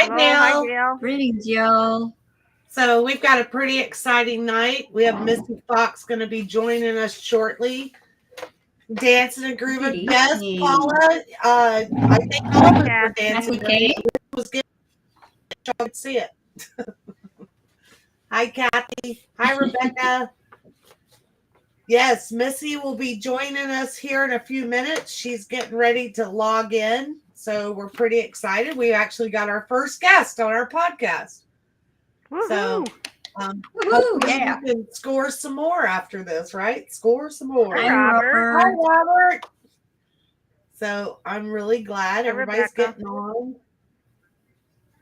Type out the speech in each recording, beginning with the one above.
Hi, Hello, hi, Gail. Gail. Greetings, y'all. So we've got a pretty exciting night. We have Missy Fox going to be joining us shortly. Dancing and Good grooving. Yes, evening. Paula. I think all Hi, of us were Kathy. That's dancing. okay. It was good. I could see it. Hi, Kathy. Hi, Rebecca. Yes, Missy will be joining us here in a few minutes. She's getting ready to log in. So we're pretty excited. We actually got our first guest on our podcast. So Woohoo. hopefully Yeah. we can score some more after this, right? Score some more. Hi, Hi, Robert. Hi, Robert. Robert. So I'm really glad Hi, everybody's Rebecca. getting on.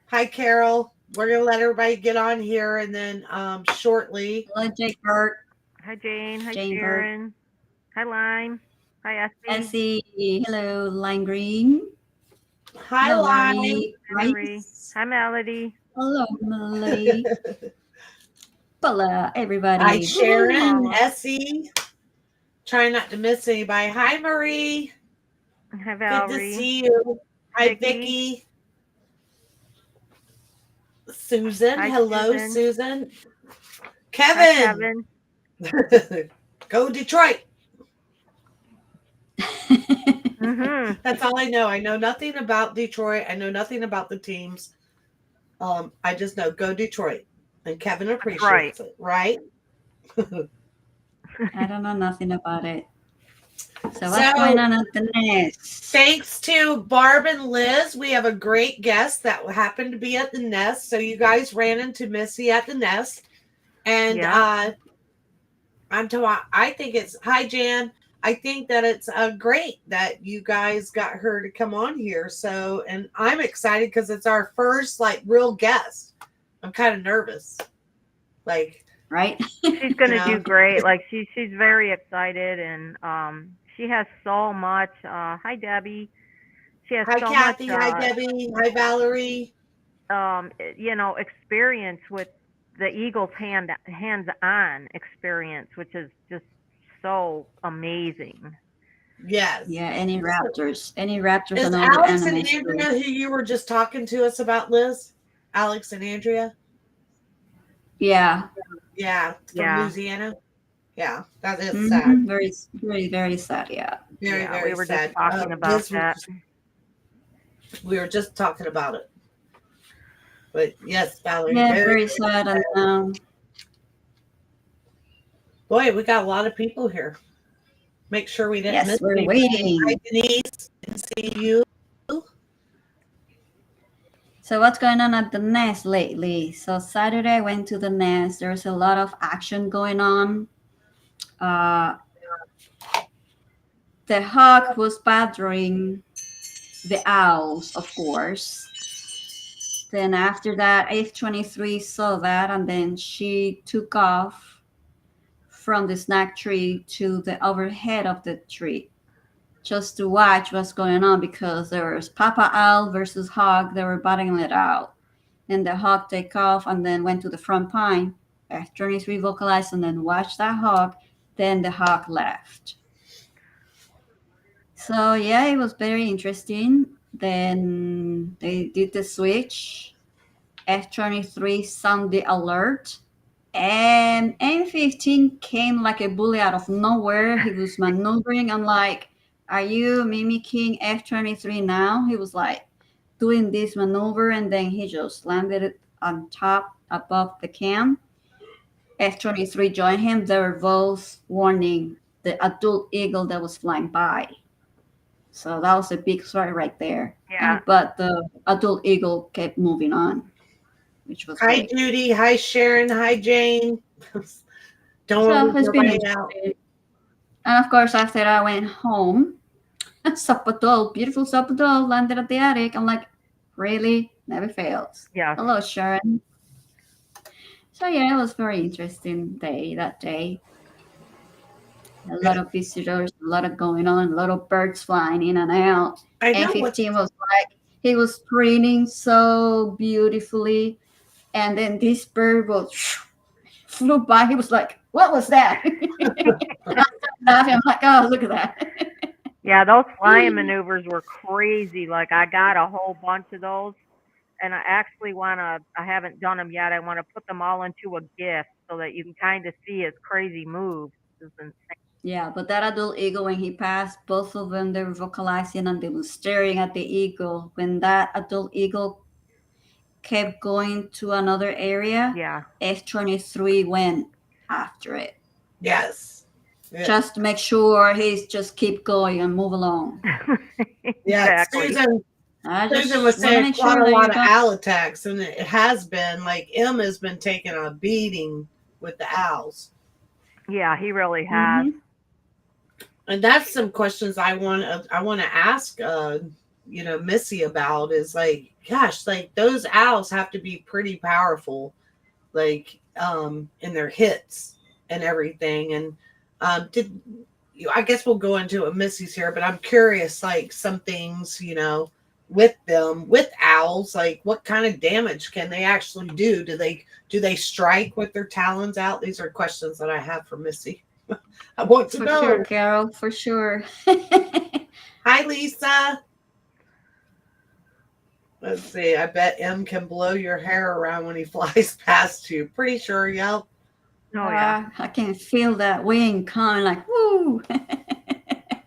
Hi, Carol. We're going to let everybody get on here and then shortly. Hello, Jake Burt. Hi, Jane. Hi, Jane Burt. Sharon. Hi, Lime. Hi, Essie. Essie. Hello, Lime Green. Hi, Hello, Lime. Marie. Hi, Marie. Rice. Hi, Melody. Hello, Melody. Hello, Hi, everybody. Sharon, Paula. Essie. Trying not to miss anybody. Hi, Marie. Hi, Good to Valerie. see you. Hi, Vicky. Vicky. Susan. Hi, Hello, Susan. Susan. Hi, Kevin. Kevin. Go Detroit. Mm-hmm. That's all I know. I know nothing about Detroit. I know nothing about the teams. I just know go Detroit. And Kevin appreciates it, right? I don't know nothing about it. So what's going on at the nest? Thanks to Barb and Liz, we have a great guest that happened to be at the nest. So you guys ran into Missy at the nest. And Yeah. I think it's, hi, Jan. I think that it's great that you guys got her to come on here. So, and I'm excited because it's our first like real guest. I'm kind of nervous. Like, Right? She's gonna Yeah. do great. Like she's very excited, and she has so much. Hi, Debbie. She has hi, so Kathy. much. Hi, Debbie. Hi, Valerie. Experience with the Eagles hands-on experience, which is just so amazing. Yes. Yeah, any raptors. Any raptors Is and all the Alex and animals. Andrea who you were just talking to us about, Liz? Alex and Andrea? Yeah. Yeah, from Yeah. Louisiana. Yeah, that is sad. Very, very, very sad. Yeah. Very, Yeah, very we were just sad. talking about that. We were just talking about it. But yes, Valerie, Yeah, very, very sad. And boy, we got a lot of people here. Make sure we didn't yes, miss we're anybody. Hi, waiting. Denise. Good to see you. So what's going on at the nest lately? So Saturday I went to the nest. There's a lot of action going on. The hawk was bothering the owls, of course. Then after that, F-23 saw that, and then she took off from the snack tree to the overhead of the tree just to watch what's going on, because there was Papa Owl versus Hawk. They were battling it out. And the Hawk take off and then went to the front pine. F-23 vocalized and then watched that Hawk. Then the Hawk left. So yeah, it was very interesting. Then they did the switch. F-23 sounded the alert. And M15 came like a bully out of nowhere. He was maneuvering. I'm like, are you mimicking F-23 now? He was like doing this maneuver, and then he just landed it on top above the cam. F-23 joined him. They were both warning the adult eagle that was flying by. So that was a big story right there. Yeah. But the adult eagle kept moving on, which was Hi, great. Judy. Hi, Sharon. Hi, Jane. Don't So want to it's leave been nobody out. interesting. And of course, after I went home, Sapatol, beautiful Sapatol, landed at the attic. I'm like, really? Never fails. Yeah. Hello, Sharon. So yeah, it was very interesting day that day. A lot of visitors, a lot of going on, a lot of birds flying in and out. I know what. N15 was like, he was preening so beautifully. And then this bird was flew by. He was like, what was that? Laughing. I'm like, oh, look at that. Yeah, those flying maneuvers were crazy. Like I got a whole bunch of those. and I actually I haven't done them yet. I want to put them all into a GIF so that you can kind of see his crazy moves. It's insane. Yeah, but that adult eagle, when he passed, both of them, they were vocalizing and they were staring at the eagle. When that adult eagle kept going to another area, Yeah. F-23 went after it. Yes. Yeah. Just to make sure he's just keep going and move along. Yeah, Exactly. Susan was saying quite a lot of owl attacks, and it has been like M has been taking a beating with the owls. Yeah, he really has. Mhm. And that's some questions I want to ask Missy about is like, gosh, like those owls have to be pretty powerful, like in their hits and everything. And I guess we'll go into it, Missy's here, but I'm curious, like some things, with them, with owls, like what kind of damage can they actually do? Do they strike with their talons out? These are questions that I have for Missy. I want to For know. sure, Carol, for sure. Hi, Lisa. Let's see. I bet M can blow your hair around when he flies past you. Pretty sure, yep. Oh, yeah. I can feel that wing coming like, woo.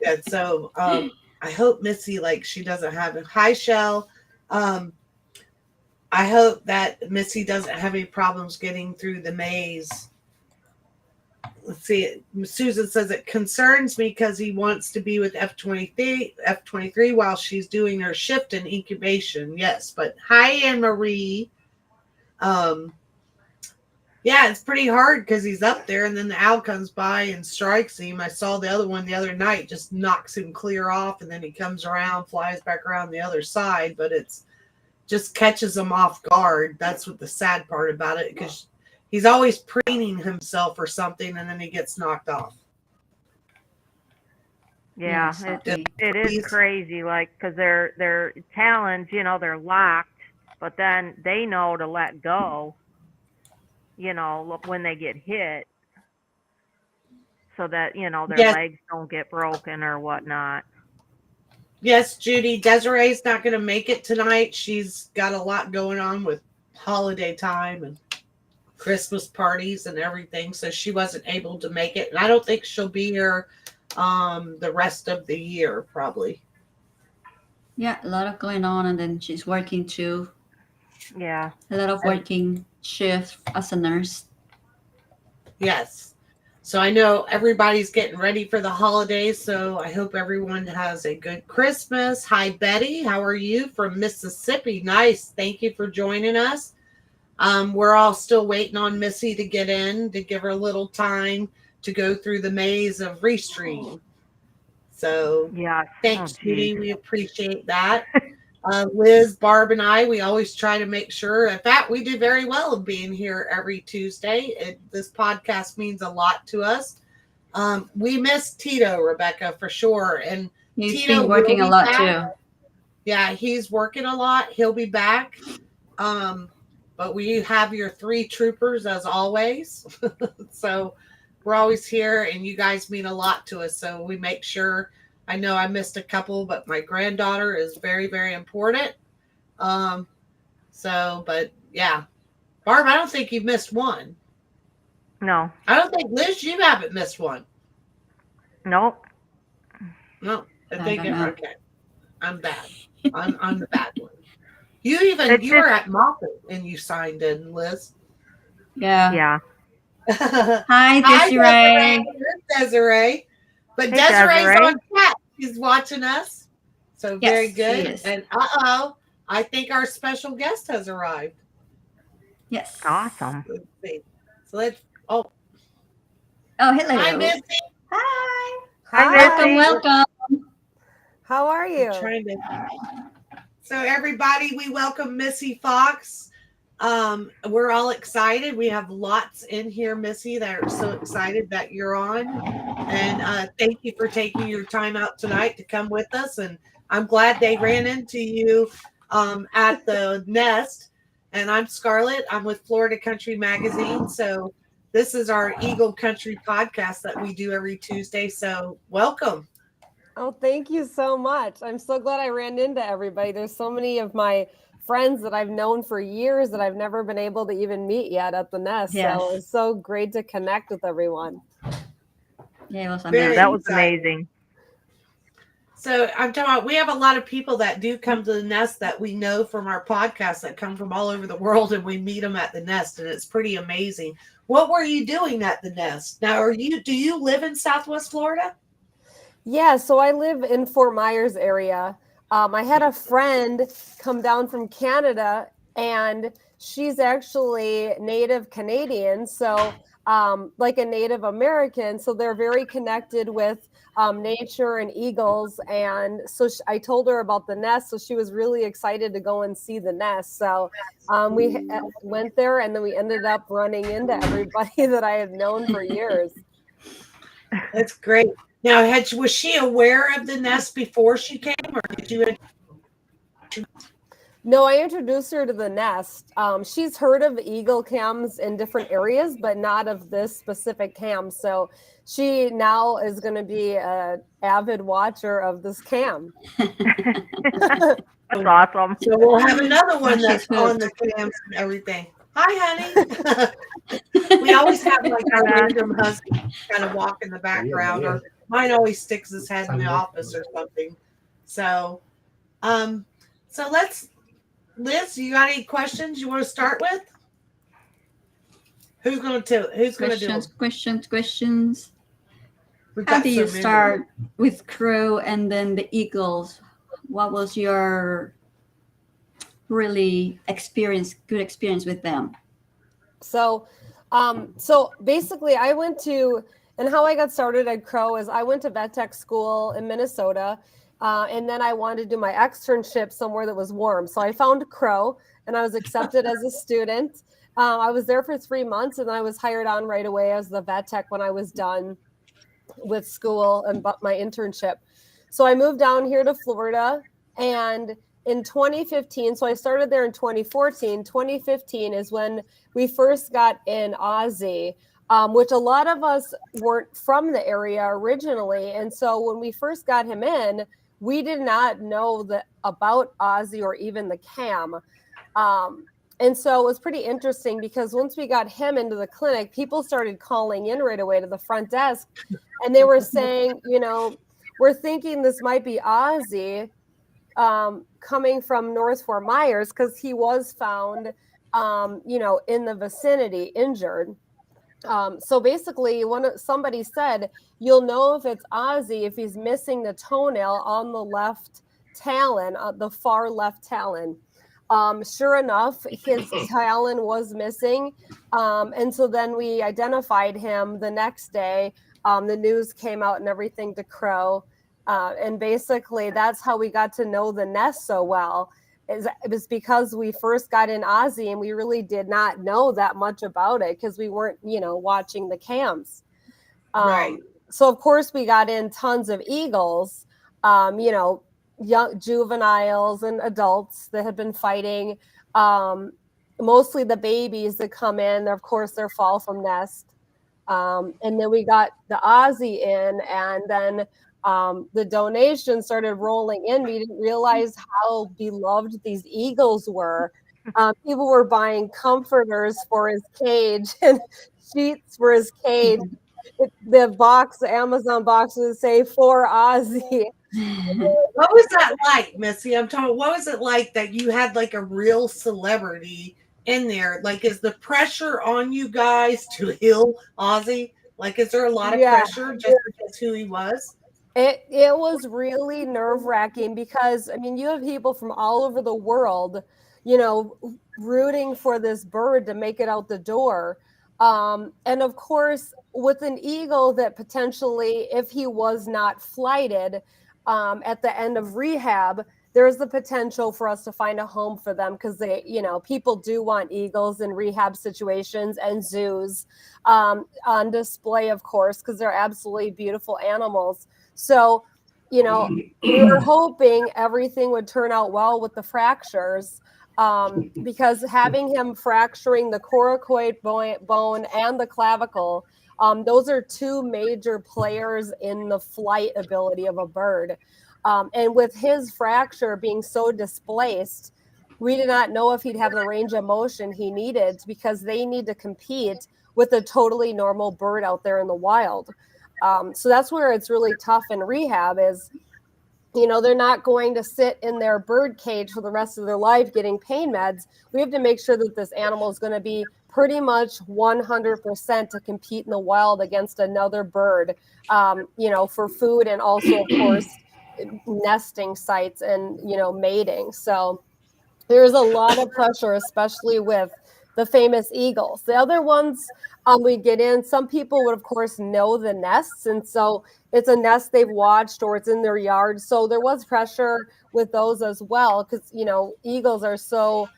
Yeah, so I hope Missy, like, she doesn't have it. Hi, Shell. I hope that Missy doesn't have any problems getting through the maze. Let's see. Susan says it concerns me because he wants to be with F-23 while she's doing her shift in incubation. Yes, but hi, Anne Marie. Yeah, it's pretty hard because he's up there and then the owl comes by and strikes him. I saw the other one the other night, just knocks him clear off, and then he comes around, flies back around the other side, but it's just catches him off guard. That's what the sad part about it, because he's always preening himself or something, and then he gets knocked off. Yeah, exactly. it is crazy, like, because their talons, they're locked, but then they know to let go, when they get hit, so that, their legs don't get broken or whatnot. Yes, Judy, Desiree's not going to make it tonight. She's got a lot going on with holiday time and Christmas parties and everything, so she wasn't able to make it. And I don't think she'll be here the rest of the year, probably. Yeah, a lot of going on, and then she's working too. Yeah. A lot of working shift as a nurse. Yes. So I know everybody's getting ready for the holidays, so I hope everyone has a good Christmas. Hi, Betty. How are you from Mississippi? Nice. Thank you for joining us. We're all still waiting on Missy to get in, to give her a little time to go through the maze of Restream. So yeah, thanks, Judy. We appreciate that. Liz, Barb, and I, we always try to make sure. In fact, we do very well of being here every Tuesday. This podcast means a lot to us. We miss Tito, Rebecca, for sure. And he's Tito been working a lot too. Yeah, he's working a lot. He'll be back. But we have your 3 troopers as always. So we're always here, and you guys mean a lot to us. So we make sure. I know I missed a couple, but my granddaughter is very, very important. But yeah. Barb, I don't think you've missed one. No. I don't think, Liz, you haven't missed one. Nope. No. I think okay. I'm bad. I'm the bad one. You were at Moffat and you signed in, Liz. Yeah. Yeah. Hi, Desiree. Desiree. But hey, Desiree's on chat. She's watching us. So very good. And I think our special guest has arrived. Yes. Awesome. Let's see. So oh, hello. Hi, Missy. Hi. Hi, welcome. How are you? So everybody, we welcome Missy Fox. We're all excited. We have lots in here, Missy, that are so excited that you're on. And thank you for taking your time out tonight to come with us. And I'm glad they ran into you at the nest. And I'm Scarlett. I'm with Florida Country Magazine. So this is our Eagle Country podcast that we do every Tuesday. So welcome. Oh, thank you so much. I'm so glad I ran into everybody. There's so many of my friends that I've known for years that I've never been able to even meet yet at the nest. Yes. So it's so great to connect with everyone. Yeah, it was Very amazing. That was exciting. amazing. So I'm talking about, we have a lot of people that do come to the nest that we know from our podcast that come from all over the world, and we meet them at the nest, and it's pretty amazing. What were you doing at the nest? Now, do you live in Southwest Florida? Yeah, so I live in Fort Myers area. I had a friend come down from Canada, and she's actually Native Canadian, so like a Native American. So they're very connected with nature and eagles. And so I told her about the nest, so she was really excited to go and see the nest. So we went there, and then we ended up running into everybody that I had known for years. That's great. Now, was she aware of the nest before she came, or did you? No, I introduced her to the nest. She's heard of eagle cams in different areas, but not of this specific cam. So she now is going to be an avid watcher of this cam. That's awesome. So we'll have another one She's that's on the cams and everything. Hi, honey. We always have like our random husky kind of walk in the background, or mine always sticks his head in the office or something. So, Liz, you got any questions you want to start with? Who's going to do it? Questions. We've How got do you so many. start with crow and then the eagles? What was your really good experience with them? So basically I went to, and how I got started at crow is I went to vet tech school in Minnesota. And then I wanted to do my externship somewhere that was warm. So I found crow, and I was accepted as a student. I was there for 3 months, and then I was hired on right away as the vet tech when I was done with school and my internship. So I moved down here to Florida, and in 2015, so I started there in 2014. 2015 is when we first got in Ozzy, which a lot of us weren't from the area originally. And so when we first got him in, we did not know about Ozzy or even the cam. And so it was pretty interesting because once we got him into the clinic, people started calling in right away to the front desk. And they were saying, we're thinking this might be Ozzy coming from North Fort Myers because he was found, in the vicinity injured. So basically, somebody said, you'll know if it's Ozzy if he's missing the toenail on the left talon, the far left talon. Sure enough, his talon was missing. And so then we identified him the next day. The news came out and everything to crow. And basically, that's how we got to know the nest so well. It was because we first got in Ozzy and we really did not know that much about it because we weren't, watching the cams. Right. So, of course, we got in tons of eagles, young juveniles and adults that had been fighting. Mostly the babies that come in, of course, they're fall from nest. And then we got the Ozzy in, and then the donations started rolling in. We didn't realize how beloved these eagles were. People were buying comforters for his cage and sheets for his cage. The Amazon box would say for Ozzy. What was that like, Missy? What was it like that you had like a real celebrity in there? Like, is the pressure on you guys to heal Ozzy? Like, is there a lot of pressure just because who he was? It was really nerve-wracking because, you have people from all over the world, rooting for this bird to make it out the door. And of course, with an eagle that potentially, if he was not flighted at the end of rehab, there's the potential for us to find a home for them because people do want eagles in rehab situations and zoos on display, of course, because they're absolutely beautiful animals. So, we were hoping everything would turn out well with the fractures because having him fracturing the coracoid bone and the clavicle, those are two major players in the flight ability of a bird. And with his fracture being so displaced, we did not know if he'd have the range of motion he needed because they need to compete with a totally normal bird out there in the wild. So that's where it's really tough in rehab is, you know, they're not going to sit in their bird cage for the rest of their life getting pain meds. We have to make sure that this animal is going to be pretty much 100% to compete in the wild against another bird, you know, for food and also, of course, nesting sites and, you know, mating. So there's a lot of pressure, especially with the famous eagles. The other ones we get in, some people would, of course, know the nests. And so it's a nest they've watched or it's in their yard. So there was pressure with those as well because, you know, eagles are so,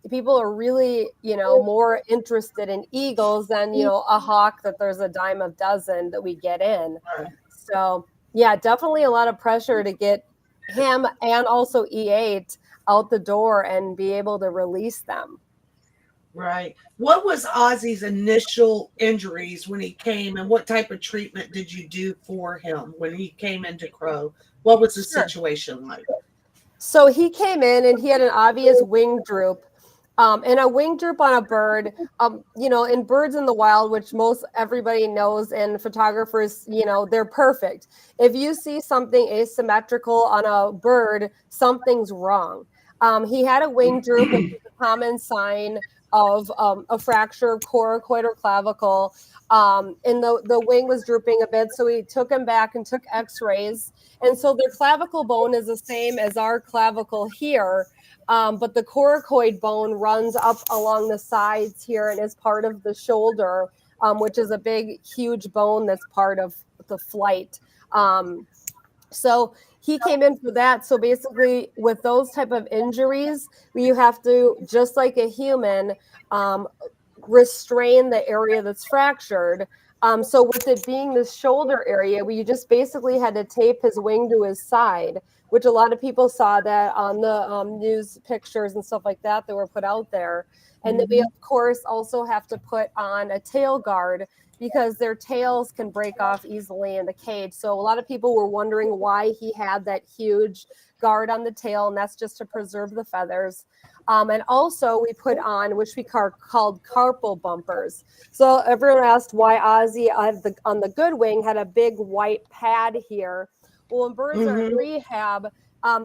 people are really, you know, more interested in eagles than, you know, a hawk that there's a dime a dozen that we get in. So, yeah, definitely a lot of pressure to get him and also E8 out the door and be able to release them. Right. What was Ozzy's initial injuries when he came, and what type of treatment did you do for him when he came into Crow? What was the situation like? So he came in and he had an obvious wing droop. And a wing droop on a bird, you know, in birds in the wild, which most everybody knows, and photographers, you know, they're perfect. If you see something asymmetrical on a bird, something's wrong. He had a wing droop, which is a common sign of a fracture of coracoid or clavicle. And the wing was drooping a bit. So we took him back and took x-rays. And so their clavicle bone is the same as our clavicle here. But the coracoid bone runs up along the sides here and is part of the shoulder, which is a big, huge bone that's part of the flight. So he came in for that. So basically with those type of injuries, you have to, just like a human, restrain the area that's fractured. So with it being the shoulder area, we just basically had to tape his wing to his side, which a lot of people saw that on the news pictures and stuff like that that were put out there. And then we, of course, also have to put on a tail guard because their tails can break off easily in the cage. So a lot of people were wondering why he had that huge guard on the tail, and that's just to preserve the feathers. And also we put on, which we called carpal bumpers. So everyone asked why Ozzy on the good wing had a big white pad here. Well, when birds are in rehab,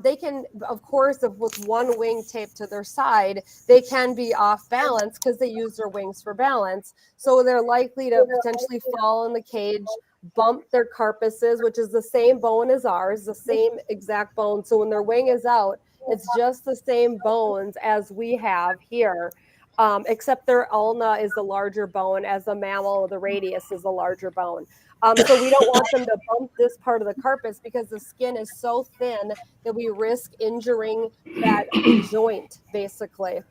they can, of course, if with one wing taped to their side, they can be off balance because they use their wings for balance. So they're likely to potentially fall in the cage, bump their carapaces, which is the same bone as ours, the same exact bone. So when their wing is out, it's just the same bones as we have here, except their ulna is the larger bone, as the mammal, the radius is the larger bone. So we don't want them to bump this part of the carapace because the skin is so thin that we risk injuring that joint, basically.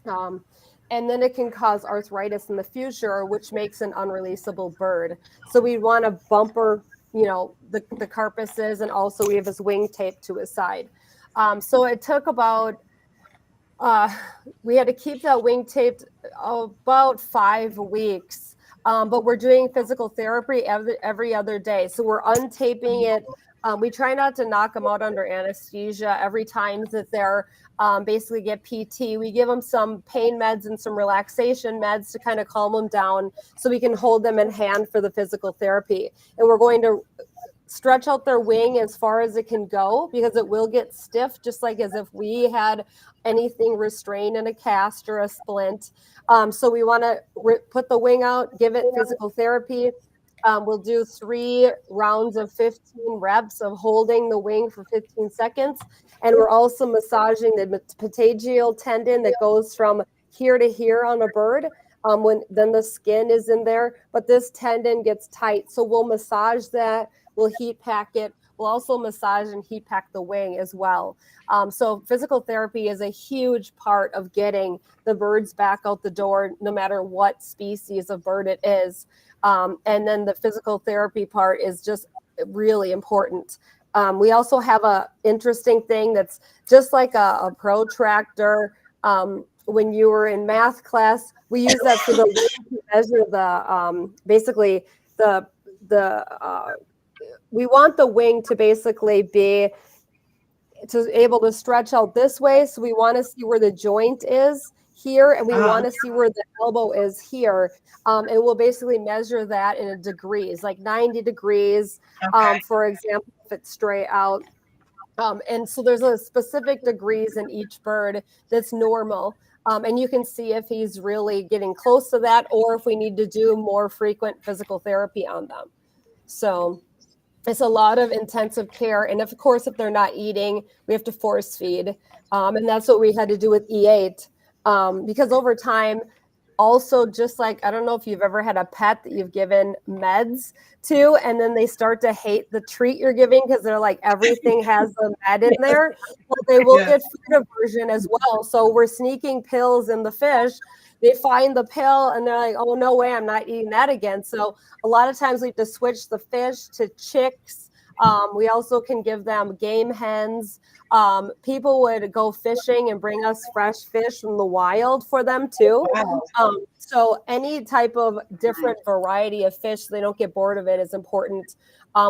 And then it can cause arthritis in the future, which makes an unreleasable bird. So we want to bumper, you know, the carapaces, and also we have his wing taped to his side. So it took about, we had to keep that wing taped about 5 weeks. But we're doing physical therapy every other day. So we're untaping it. We try not to knock them out under anesthesia every time that they're basically get PT. We give them some pain meds and some relaxation meds to kind of calm them down so we can hold them in hand for the physical therapy. And we're going to stretch out their wing as far as it can go because it will get stiff, just like as if we had anything restrained in a cast or a splint. So we want to put the wing out, give it physical therapy. We'll do 3 rounds of 15 reps of holding the wing for 15 seconds. And we're also massaging the patagial tendon that goes from here to here on a bird. Then the skin is in there, but this tendon gets tight. So we'll massage that. We'll heat pack it. We'll also massage and heat pack the wing as well. So physical therapy is a huge part of getting the birds back out the door, no matter what species of bird it is. And then the physical therapy part is just really important. We also have a interesting thing that's just like a protractor. When you were in math class, we use that for the wing to measure the basically we want the wing to basically be to able to stretch out this way. So we want to see where the joint is here, and we want to see where the elbow is here. And we'll basically measure that in degrees, like 90 degrees, for example, if it's straight out. And so there's a specific degrees in each bird that's normal. And you can see if he's really getting close to that, or if we need to do more frequent physical therapy on them. So it's a lot of intensive care. And of course, if they're not eating, we have to force feed. And that's what we had to do with E8. Because over time, also, just like, I don't know if you've ever had a pet that you've given meds to, and then they start to hate the treat you're giving because they're like, everything has a med in there. But they will get food aversion as well. So we're sneaking pills in the fish. They find the pill and they're like, oh, no way, I'm not eating that again. So a lot of times we have to switch the fish to chicks. We also can give them game hens. People would go fishing and bring us fresh fish from the wild for them too. So any type of different variety of fish, so they don't get bored of it, is important.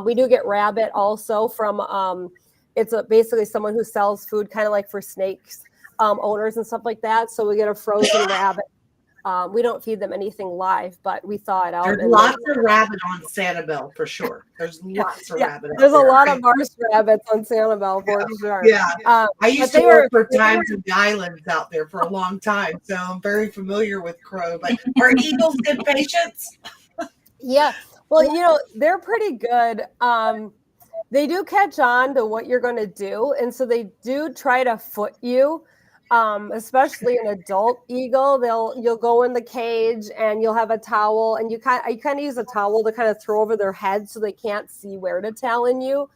We do get rabbit also from, it's basically someone who sells food kind of like for snakes owners and stuff like that. So we get a frozen rabbit. We don't feed them anything live, but we thaw it out. There's lots of rabbit on Sanibel for sure. There's lots of rabbit. There's a lot of Mars rabbits on Sanibel for sure. Yeah. I used to work for Times of the Islands out there for a long time, so I'm very familiar with crow. But are eagles good patients? Yeah. Well, you know, they're pretty good. They do catch on to what you're going to do, and so they do try to foot you. Especially an adult eagle, you'll go in the cage and you'll have a towel, and you kind of use a towel to kind of throw over their head so they can't see where to talon you.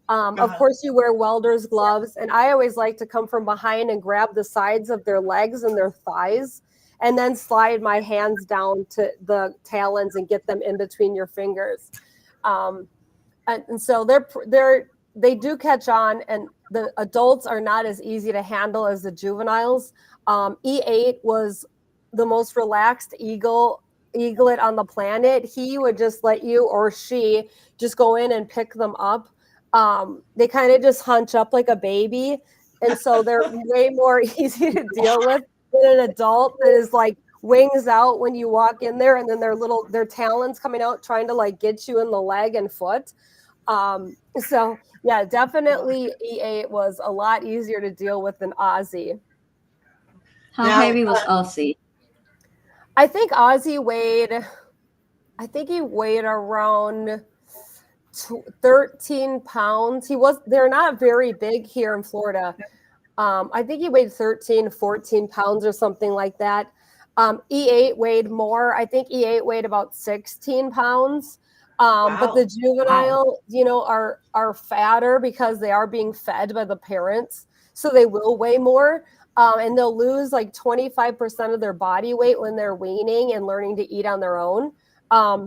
Of course, you wear welder's gloves, and I always like to come from behind and grab the sides of their legs and their thighs, and then slide my hands down to the talons and get them in between your fingers. And so they do catch on, and the adults are not as easy to handle as the juveniles. E8 was the most relaxed eaglet on the planet. He would just let you, or she, just go in and pick them up. They kind of just hunch up like a baby. And so they're way more easy to deal with than an adult that is like wings out when you walk in there, and then their talons coming out trying to like get you in the leg and foot. So yeah, definitely E8 was a lot easier to deal with than Ozzy. How heavy was Ozzy? I think Ozzy weighed around 13 pounds. They're not very big here in Florida. I think he weighed 13, 14 pounds or something like that. E8 weighed more. I think E8 weighed about 16 pounds. But the juvenile, you know, are fatter because they are being fed by the parents. So they will weigh more, and they'll lose like 25% of their body weight when they're weaning and learning to eat on their own.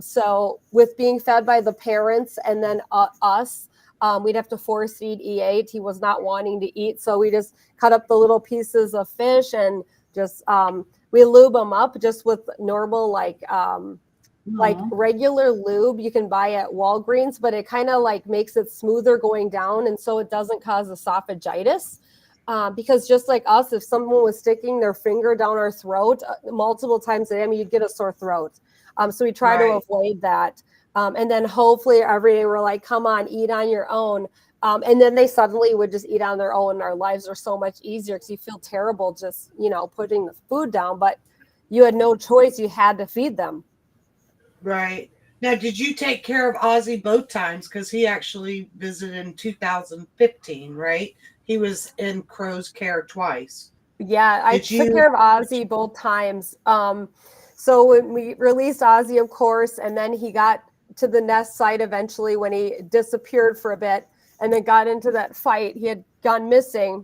So with being fed by the parents and then us, we'd have to force feed E8. He was not wanting to eat. So we just cut up the little pieces of fish and just, we lube them up just with normal, like regular lube you can buy at Walgreens, but it kind of like makes it smoother going down, and so it doesn't cause esophagitis. Because just like us, if someone was sticking their finger down our throat multiple times a day, you'd get a sore throat. So we try to avoid that. And then hopefully every day we're like, come on, eat on your own. And then they suddenly would just eat on their own. Our lives are so much easier because you feel terrible just, you know, putting the food down, but you had no choice. You had to feed them. Right. Now, did you take care of Ozzy both times? Because he actually visited in 2015, right? He was in Crow's care twice. Yeah, I took care of Ozzy both times. So when we released Ozzy, of course, and then he got to the nest site eventually when he disappeared for a bit and then got into that fight. He had gone missing.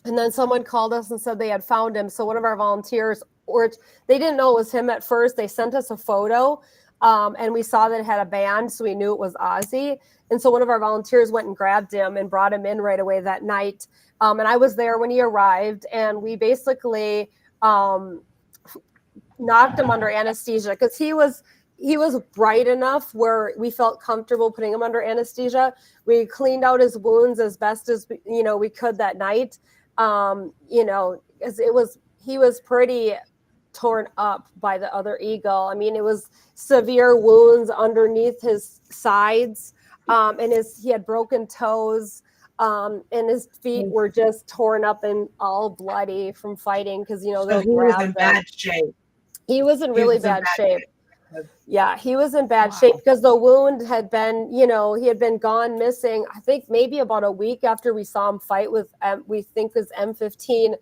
And then someone called us and said they had found him. So one of our volunteers, which they didn't know it was him at first, they sent us a photo, and we saw that it had a band, so we knew it was Ozzy. And so one of our volunteers went and grabbed him and brought him in right away that night. And I was there when he arrived, and we basically knocked him under anesthesia because he was he was bright enough where we felt comfortable putting him under anesthesia. We cleaned out his wounds as best as we could that night. As he was pretty torn up by the other eagle. I mean, it was severe wounds underneath his sides, and he had broken toes, and his feet were just torn up and all bloody from fighting because so he was in bad shape. He was in really bad shape. Yeah, he was in bad shape because the wound had been, he had been gone missing, I think maybe about a week after we saw him fight with, we think was M15.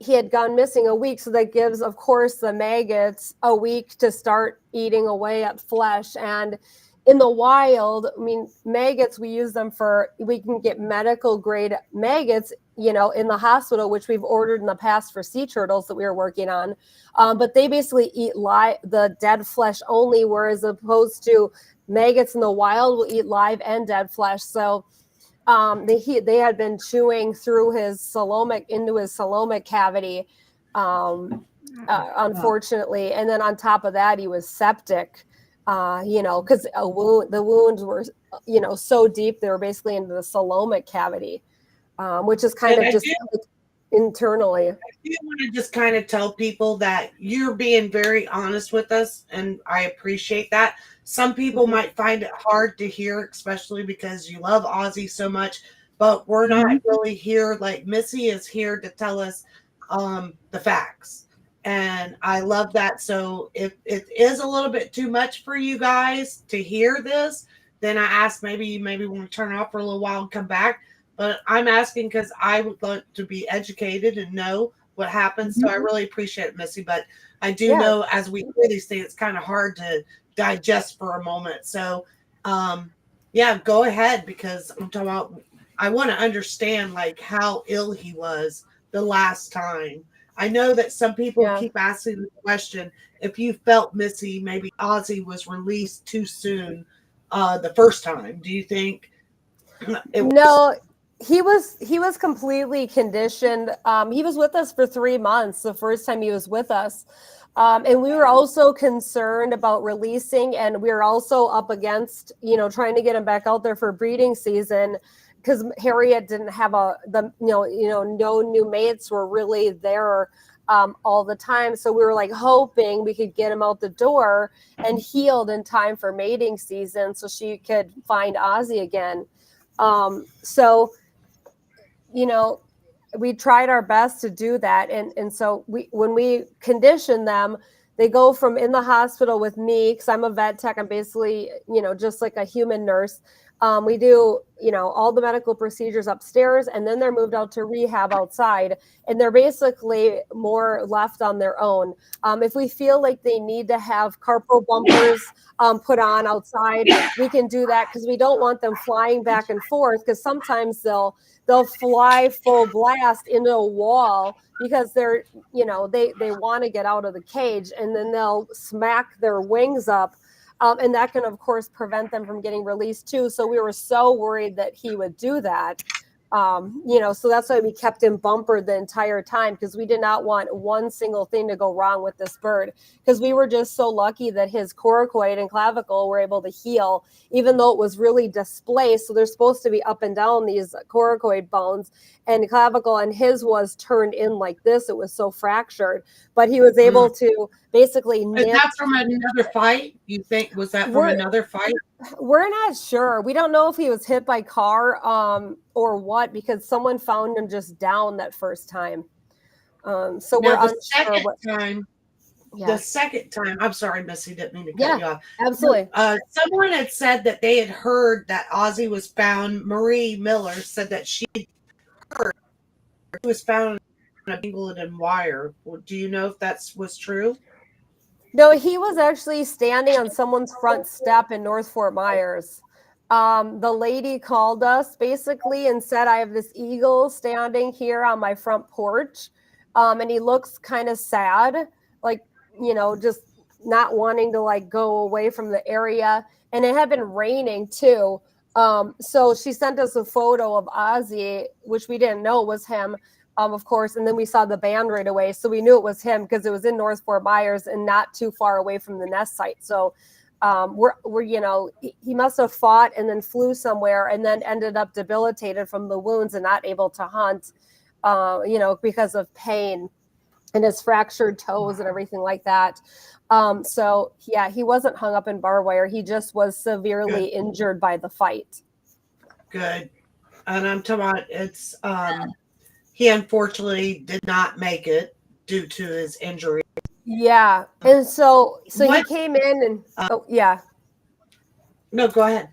He had gone missing a week. So that gives, of course, the maggots a week to start eating away at flesh. And in the wild, I mean, maggots, we can get medical grade maggots, in the hospital, which we've ordered in the past for sea turtles that we were working on. But they basically eat the dead flesh only, whereas opposed to maggots in the wild will eat live and dead flesh. So they had been chewing through into his coelomic cavity, unfortunately. And then on top of that, he was septic. Because the wounds were, so deep, they were basically into the coelomic cavity, which is kind of just internally. I do want to just kind of tell people that you're being very honest with us, and I appreciate that. Some people might find it hard to hear, especially because you love Ozzy so much, but we're not really here. Like Missy is here to tell us the facts. And I love that. So if it is a little bit too much for you guys to hear this, then I ask maybe you want to turn it off for a little while and come back. But I'm asking because I would like to be educated and know what happens. So I really appreciate it, Missy. But I do know as we hear these things, it's kind of hard to digest for a moment. So go ahead, because I'm talking about, I want to understand like how ill he was the last time. I know that some people keep asking the question if you felt, Missy, maybe Ozzy was released too soon the first time. Do you think No, he was completely conditioned. He was with us for 3 months the first time he was with us. And we were also concerned about releasing, and we were also up against, trying to get him back out there for breeding season, because Harriet didn't have no new mates were really there all the time. So we were like hoping we could get him out the door and healed in time for mating season so she could find Ozzy again. We tried our best to do that. And so when we condition them, they go from in the hospital with me, because I'm a vet tech. I'm basically, just like a human nurse. We do, all the medical procedures upstairs, and then they're moved out to rehab outside, and they're basically more left on their own. If we feel like they need to have carpal bumpers put on outside, we can do that, because we don't want them flying back and forth, because sometimes they'll fly full blast into a wall because they're, they want to get out of the cage, and then they'll smack their wings up. And that can, of course, prevent them from getting released too. So we were so worried that he would do that. So that's why we kept him bumpered the entire time, because we did not want one single thing to go wrong with this bird, because we were just so lucky that his coracoid and clavicle were able to heal, even though it was really displaced. So they're supposed to be up and down, these coracoid bones and clavicle, and his was turned in like this. It was so fractured, but he was able to basically Is that from another fight? You think, was that from another fight? We're not sure. We don't know if he was hit by car or what, because someone found him just down that first time. So now, we're unsure. The second time, I'm sorry, Missy, didn't mean to cut you off. Absolutely. Someone had said that they had heard that Ozzy was found. Marie Miller said that she heard he was found in a tangled and wire. Do you know if that was true? No, he was actually standing on someone's front step in North Fort Myers. The lady called us basically and said, I have this eagle standing here on my front porch. And he looks kind of sad, like, just not wanting to like go away from the area. And it had been raining too. So she sent us a photo of Ozzy, which we didn't know was him, of course, and then we saw the band right away. So we knew it was him because it was in North Fort Myers and not too far away from the nest site. So we're you know, he must have fought and then flew somewhere and then ended up debilitated from the wounds and not able to hunt, you know, because of pain and his fractured toes and everything like that. So yeah, he wasn't hung up in barbed wire. He just was severely injured by the fight. Good. And I'm talking about it's he unfortunately did not make it due to his injury. Yeah. And so he came in and yeah. No, go ahead.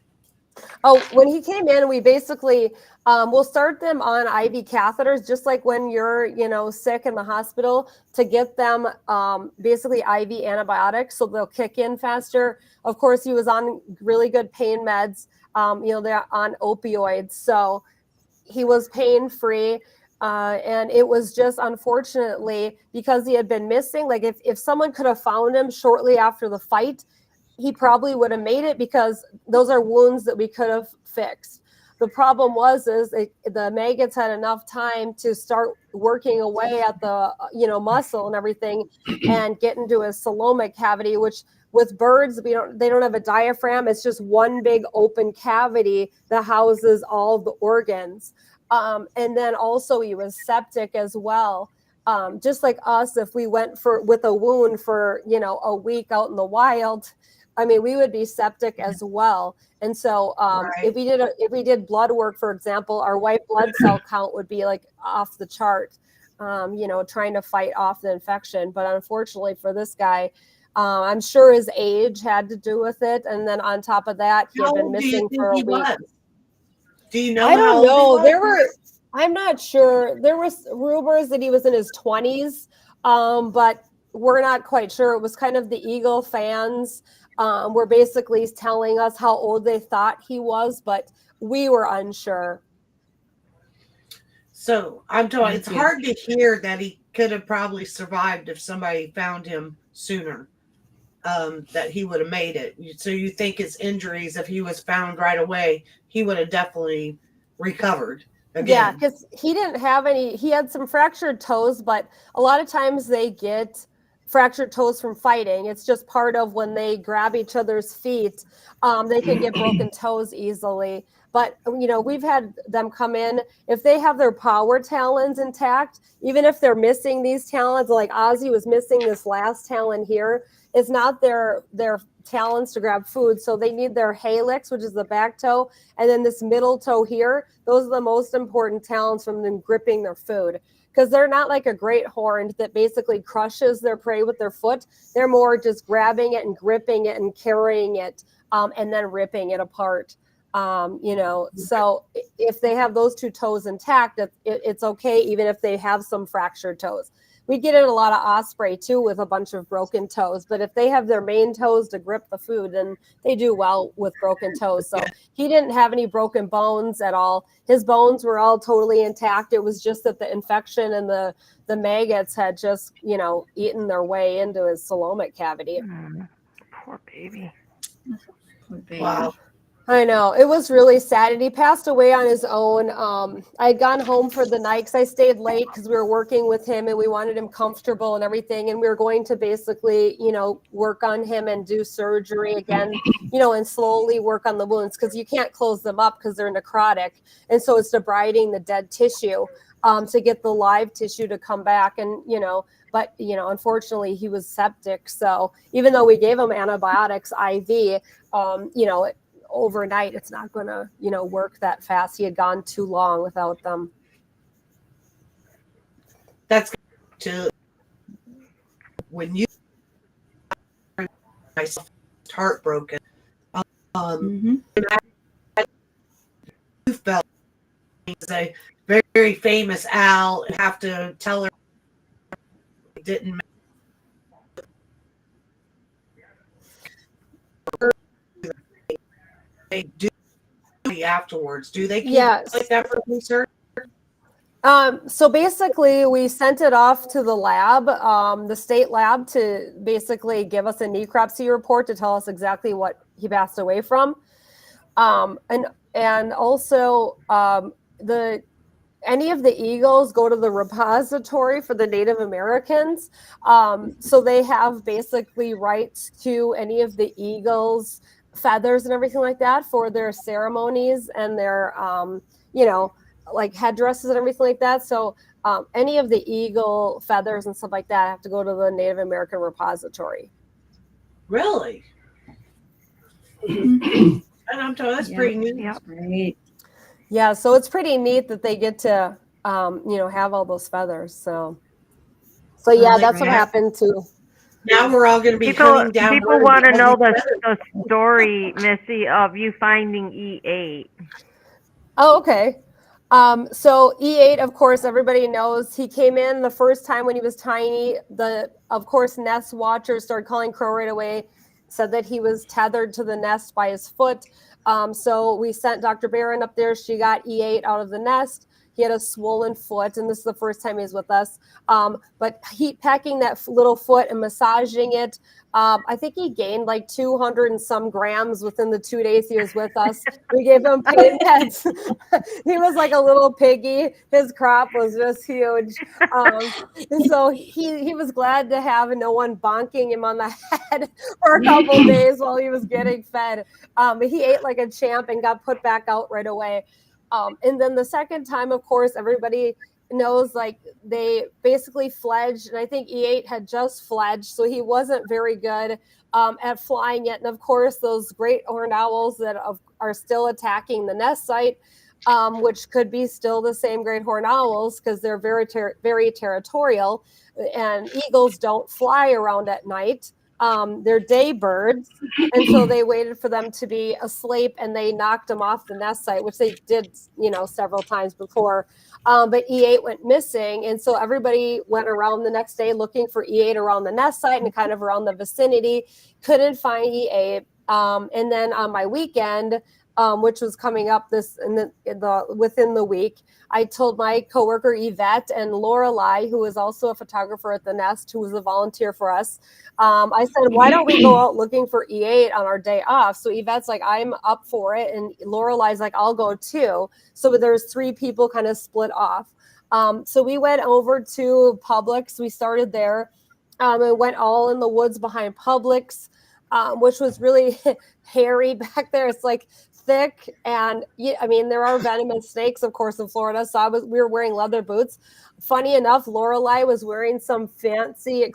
Oh, when he came in, we basically we'll start them on IV catheters, just like when you're, you know, sick in the hospital, to get them basically IV antibiotics, so they'll kick in faster. Of course, he was on really good pain meds. You know, they're on opioids, so he was pain free. And it was just, unfortunately, because he had been missing. Like if someone could have found him shortly after the fight, he probably would have made it, because those are wounds that we could have fixed. The problem was the maggots had enough time to start working away at the, you know, muscle and everything, and get into his coelomic cavity, which with birds, they don't have a diaphragm. It's just one big open cavity that houses all the organs. And then also he was septic as well. Just like us, if we went with a wound for, you know, a week out in the wild, I mean, we would be septic as well. And so if we did blood work, for example, our white blood cell count would be like off the chart, you know, trying to fight off the infection. But unfortunately for this guy, I'm sure his age had to do with it. And then on top of that, he had been missing for a week. Do you know? I don't know. I'm not sure. There was rumors that he was in his 20s, but we're not quite sure. It was kind of the Eagle fans were basically telling us how old they thought he was, but we were unsure. So I'm telling you, it's hard to hear that he could have probably survived if somebody found him sooner, that he would have made it. So you think his injuries, if he was found right away, he would have definitely recovered again. Yeah, because he didn't have any, he had some fractured toes, but a lot of times they get fractured toes from fighting. It's just part of when they grab each other's feet, they can get broken toes easily. But, you know, we've had them come in, if they have their power talons intact, even if they're missing these talons, like Ozzy was missing this last talon here, it's not their talons to grab food. So they need their halix, which is the back toe, and then this middle toe here. Those are the most important talons from them gripping their food, because they're not like a great horned that basically crushes their prey with their foot. They're more just grabbing it and gripping it and carrying it, and then ripping it apart. You know, so if they have those two toes intact, it's okay, even if they have some fractured toes. We get in a lot of osprey too with a bunch of broken toes, but if they have their main toes to grip the food, then they do well with broken toes. So he didn't have any broken bones at all. His bones were all totally intact. It was just that the infection and the maggots had just, you know, eaten their way into his coelomic cavity. Poor baby. Poor baby. Wow. I know, it was really sad, and he passed away on his own. I had gone home for the night because I stayed late because we were working with him and we wanted him comfortable and everything, and we were going to basically, you know, work on him and do surgery again, you know, and slowly work on the wounds, because you can't close them up because they're necrotic, and so it's debriding the dead tissue to get the live tissue to come back. And you know, but you know, unfortunately he was septic, so even though we gave him antibiotics IV, you know, overnight it's not going to, you know, work that fast. He had gone too long without them. That's to when you myself heartbroken. You felt he's a very, very famous Al, and have to tell her it didn't they do afterwards. Do they keep like that for research? So basically we sent it off to the lab, the state lab, to basically give us a necropsy report to tell us exactly what he passed away from. And also the any of the eagles go to the repository for the Native Americans. So they have basically rights to any of the eagles' feathers and everything like that for their ceremonies and their, like headdresses and everything like that. So any of the eagle feathers and stuff like that have to go to the Native American repository. Really? Mhm. And I'm told that's Yeah. pretty neat. Yep. Great. Yeah, so it's pretty neat that they get to, have all those feathers. So yeah, like that's what that. happened too. Now we're all going to be People hunting down. people birds want to with know all these the feathers. the story, Missy, of you finding E8. Oh, okay. So E8, of course, everybody knows he came in the first time when he was tiny. Of course, nest watchers started calling Crow right away, said that he was tethered to the nest by his foot. So we sent Dr. Barron up there. She got E8 out of the nest. He had a swollen foot, and this is the first time he's with us. But heat packing that little foot and massaging it, I think he gained like 200 and some grams within the 2 days he was with us. We gave him pain meds. He was like a little piggy. His crop was just huge. And so he was glad to have no one bonking him on the head for a couple days while he was getting fed. But he ate like a champ and got put back out right away. And then the second time, of course, everybody knows like they basically fledged, and I think E8 had just fledged, so he wasn't very good at flying yet. And of course, those great horned owls that are still attacking the nest site, which could be still the same great horned owls because they're very territorial, and eagles don't fly around at night. They're day birds, and so they waited for them to be asleep, and they knocked them off the nest site, which they did, several times before. But E8 went missing, and so everybody went around the next day looking for E8 around the nest site and kind of around the vicinity. Couldn't find E8, and then on my weekend, which was coming up within the week, I told my coworker Yvette and Lorelei, who is also a photographer at the Nest, who was a volunteer for us. I said, why don't we go out looking for E8 on our day off? So Yvette's like, I'm up for it. And Lorelei's like, I'll go too. So there's 3 people kind of split off. So we went over to Publix. We started there and went all in the woods behind Publix, which was really hairy back there. It's like thick, and there are venomous snakes, of course, in Florida. So we were wearing leather boots. Funny enough, Lorelei was wearing some fancy,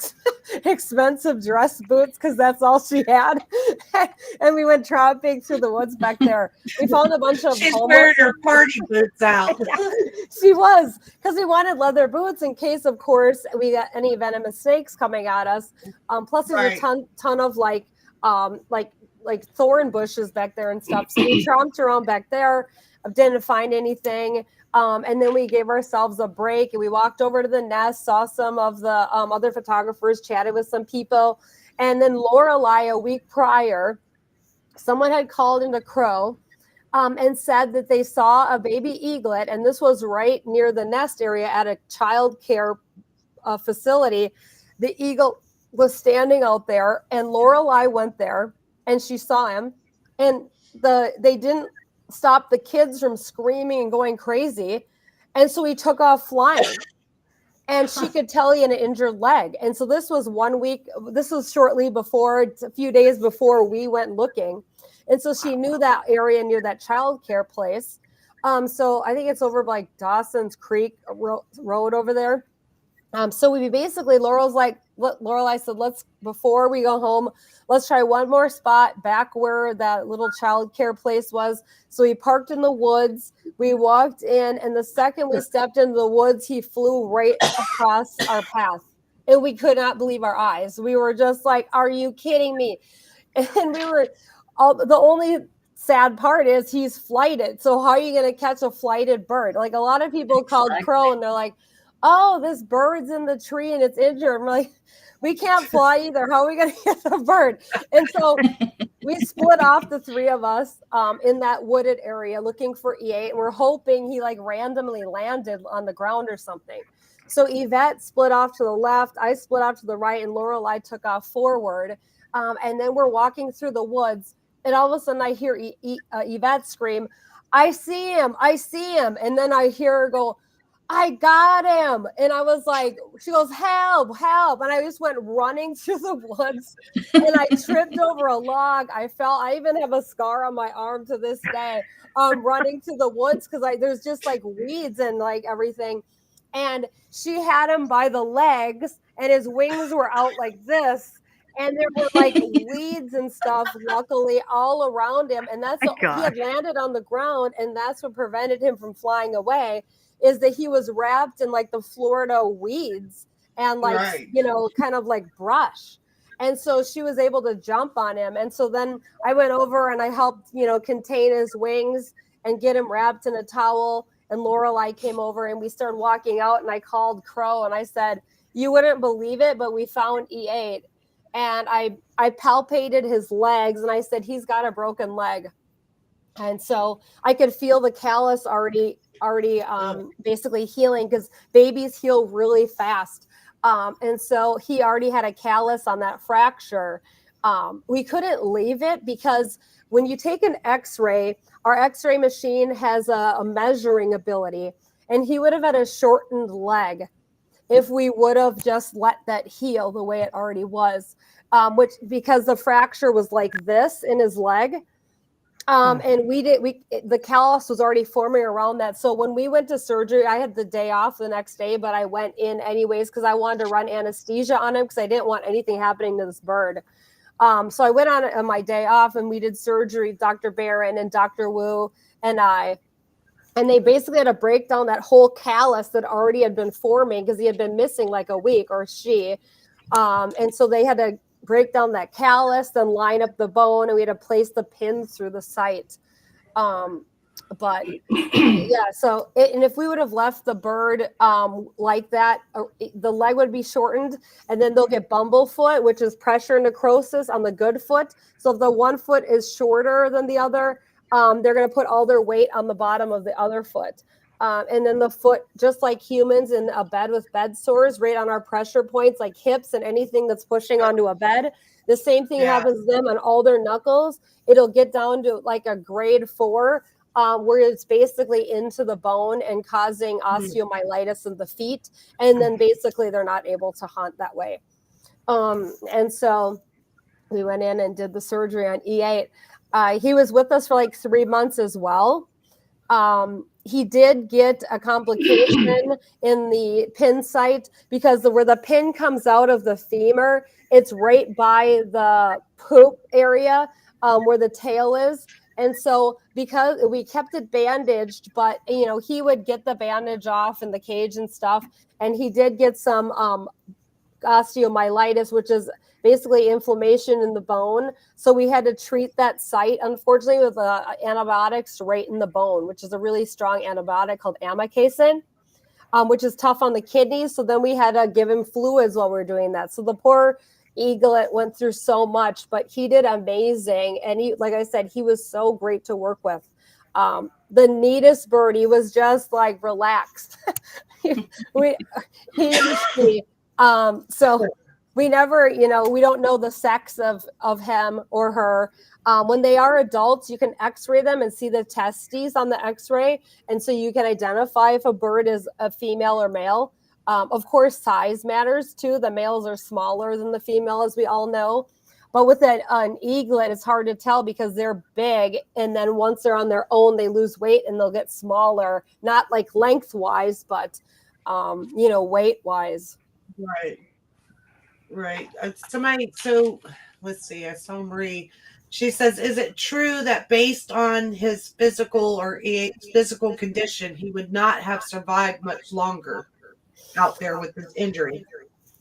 expensive dress boots because that's all she had. And we went tromping through the woods back there. We found a bunch of She's wearing her party boots out. She was, because we wanted leather boots in case, of course, we got any venomous snakes coming at us. Plus, there's a ton of like thorn bushes back there and stuff. So we tromped around back there, didn't find anything. And then we gave ourselves a break and we walked over to the nest, saw some of the other photographers, chatted with some people. And then Lorelei, a week prior, someone had called into Crow and said that they saw a baby eaglet. And this was right near the nest area at a child care facility. The eagle was standing out there, and Lorelei went there and she saw him, and they didn't stop the kids from screaming and going crazy. And so he took off flying, and she could tell he had an injured leg. And so this was 1 week. This was shortly before, a few days before we went looking. And so she knew that area near that child care place. So I think it's over like Dawson's Creek Road over there. So we basically, Lorelei said, before we go home, let's try one more spot back where that little child care place was. So we parked in the woods. We walked in, and the second we stepped into the woods, he flew right across our path. And we could not believe our eyes. We were just like, are you kidding me? And the only sad part is he's flighted. So how are you going to catch a flighted bird? Like, a lot of people called Crow and they're like, oh, this bird's in the tree and it's injured. I'm like, we can't fly either. How are we going to get the bird? And so we split off, the 3 of us, in that wooded area looking for E8. And we're hoping he like randomly landed on the ground or something. So Yvette split off to the left. I split off to the right, and Lorelei took off forward. And then we're walking through the woods, and all of a sudden I hear Yvette scream, I see him. And then I hear her go, I got him. And I was like, she goes, help, help. And I just went running through the woods and I tripped over a log. I fell. I even have a scar on my arm to this day, running through the woods because there's just like weeds and like everything. And she had him by the legs and his wings were out like this. And there were like weeds and stuff, luckily, all around him. And that's My he had landed on the ground, and that's what prevented him from flying away. Is that he was wrapped in like the Florida weeds and like, Right. you know, kind of like brush. And so she was able to jump on him. And so then I went over and I helped, you know, contain his wings and get him wrapped in a towel. And Lorelai came over and we started walking out and I called Crow and I said, you wouldn't believe it, but we found E8. And I palpated his legs and I said, he's got a broken leg. And so I could feel the callus already basically healing because babies heal really fast. And so he already had a callus on that fracture. We couldn't leave it because when you take an x-ray, our x-ray machine has a measuring ability, and he would have had a shortened leg if we would have just let that heal the way it already was, which because the fracture was like this in his leg. And the callus was already forming around that. So when we went to surgery, I had the day off the next day, but I went in anyways because I wanted to run anesthesia on him because I didn't want anything happening to this bird. So I went on my day off and we did surgery, Dr. Barron and Dr. Wu and I. And they basically had to break down that whole callus that already had been forming because he had been missing like a week, or she. And so they had to break down that callus, then line up the bone, and we had to place the pins through the site. But yeah, so and if we would have left the bird like that, the leg would be shortened, and then they'll get bumblefoot, which is pressure necrosis on the good foot. So if the one foot is shorter than the other, they're going to put all their weight on the bottom of the other foot. And then the foot, just like humans in a bed with bed sores, right on our pressure points, like hips and anything that's pushing onto a bed. The same thing happens to them on all their knuckles. It'll get down to like a grade 4, where it's basically into the bone and causing osteomyelitis in the feet. And then basically they're not able to hunt that way. And so we went in and did the surgery on E8. He was with us for like 3 months as well. He did get a complication in the pin site because where the pin comes out of the femur, it's right by the poop area where the tail is. And so because we kept it bandaged, but, you know, he would get the bandage off in the cage and stuff. And he did get some osteomyelitis, which is basically inflammation in the bone. So we had to treat that site, unfortunately, with antibiotics right in the bone, which is a really strong antibiotic called amikacin, which is tough on the kidneys. So then we had to give him fluids while we were doing that. So the poor eaglet went through so much, but he did amazing. And he, like I said, he was so great to work with. The neatest bird. He was just like relaxed. So we never, you know, we don't know the sex of him or her. When they are adults, you can x-ray them and see the testes on the x-ray. And so you can identify if a bird is a female or male. Of course, size matters too. The males are smaller than the female, as we all know. But with an eaglet, it's hard to tell because they're big. And then once they're on their own, they lose weight and they'll get smaller, not like lengthwise, but, you know, weight-wise. Right. Right. So let's see. I saw Marie. She says, is it true that based on his physical condition, he would not have survived much longer out there with his injury?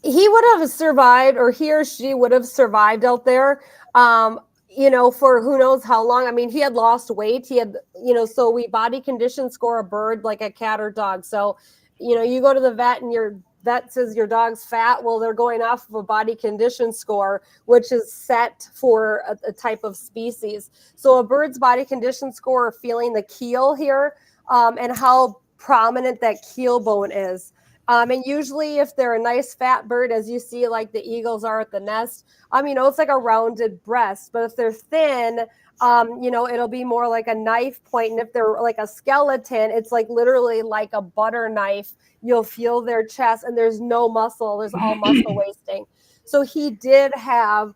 He would have survived, or he or she would have survived out there, you know, for who knows how long. I mean, he had lost weight. He had, you know, so we body condition score a bird like a cat or dog. So, you know, you go to the vet and your vet says your dog's fat. Well, they're going off of a body condition score, which is set for a type of species. So a bird's body condition score, feeling the keel here, and how prominent that keel bone is. And usually if they're a nice fat bird, as you see, like the eagles are at the nest, it's like a rounded breast. But if they're thin, it'll be more like a knife point. And if they're like a skeleton, it's like literally like a butter knife. You'll feel their chest and there's no muscle. There's all muscle wasting. So he did have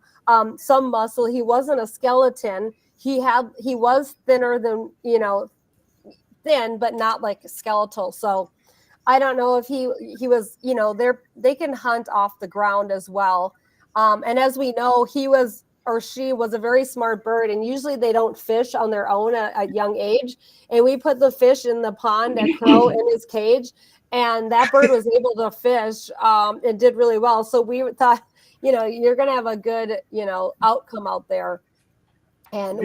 some muscle. He wasn't a skeleton. He was thinner than, thin, but not like skeletal. So I don't know if he was, they can hunt off the ground as well. And as we know, he was, or she was, a very smart bird, and usually they don't fish on their own at a young age. And we put the fish in the pond at Crow in his cage, and that bird was able to fish and did really well. So we thought, you're going to have a good, outcome out there. And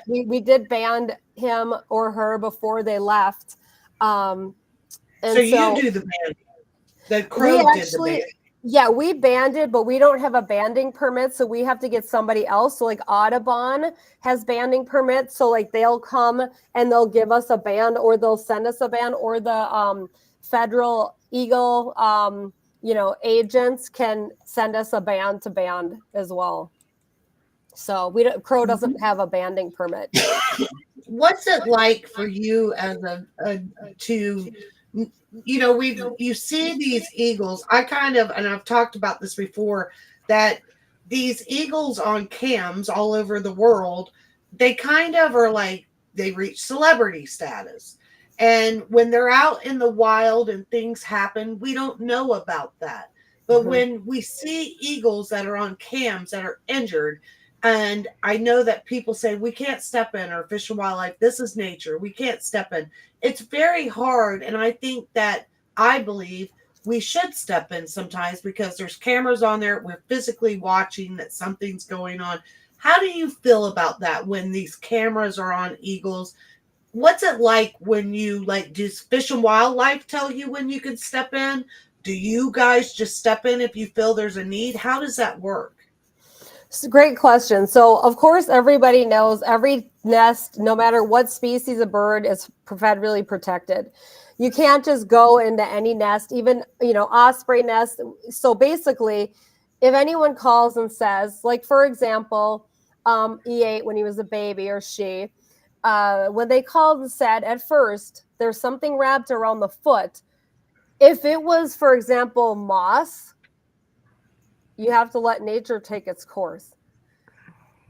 we did band him or her before they left. And so you do the band. The Crow did the band. Yeah, we banded, but we don't have a banding permit, so we have to get somebody else. So like Audubon has banding permits, so like they'll come and they'll give us a band, or they'll send us a band, or the federal eagle agents can send us a band to band as well. So Crow doesn't have a banding permit. What's it like for you as you see these eagles? And I've talked about this before, that these eagles on cams all over the world, they kind of are like, they reach celebrity status. And when they're out in the wild and things happen, we don't know about that. But when we see eagles that are on cams that are injured, and I know that people say we can't step in, or Fish and Wildlife, this is nature, we can't step in. It's very hard. And I believe we should step in sometimes, because there's cameras on there. We're physically watching that something's going on. How do you feel about that when these cameras are on eagles? What's it like when you does Fish and Wildlife tell you when you can step in? Do you guys just step in if you feel there's a need? How does that work? It's a great question. So, of course, everybody knows every nest, no matter what species of bird, is federally protected. You can't just go into any nest, even, osprey nest. So basically, if anyone calls and says, like, for example, E8 when he was a baby, or she, when they called and said, at first, there's something wrapped around the foot. If it was, for example, moss, you have to let nature take its course.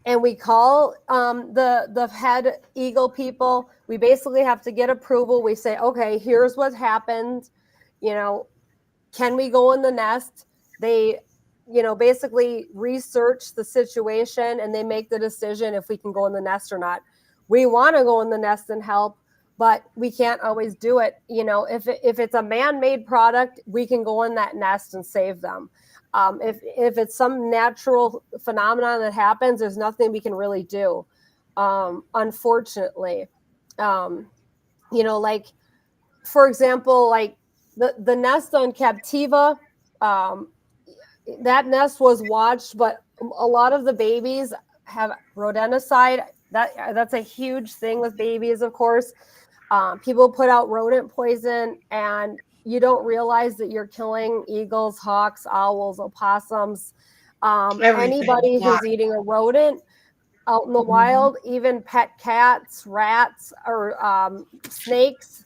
And we call the head eagle people. We basically have to get approval. We say, okay, here's what happened. Can we go in the nest? They, basically research the situation, and they make the decision if we can go in the nest or not. We want to go in the nest and help, but we can't always do it. If it's a man-made product, we can go in that nest and save them. If it's some natural phenomenon that happens, there's nothing we can really do. Unfortunately, like, for example, like the nest on Captiva, that nest was watched, but a lot of the babies have rodenticide. That's a huge thing with babies, of course. People put out rodent poison, and you don't realize that you're killing eagles, hawks, owls, opossums, anybody who's eating a rodent out in the wild, even pet cats, rats, or snakes,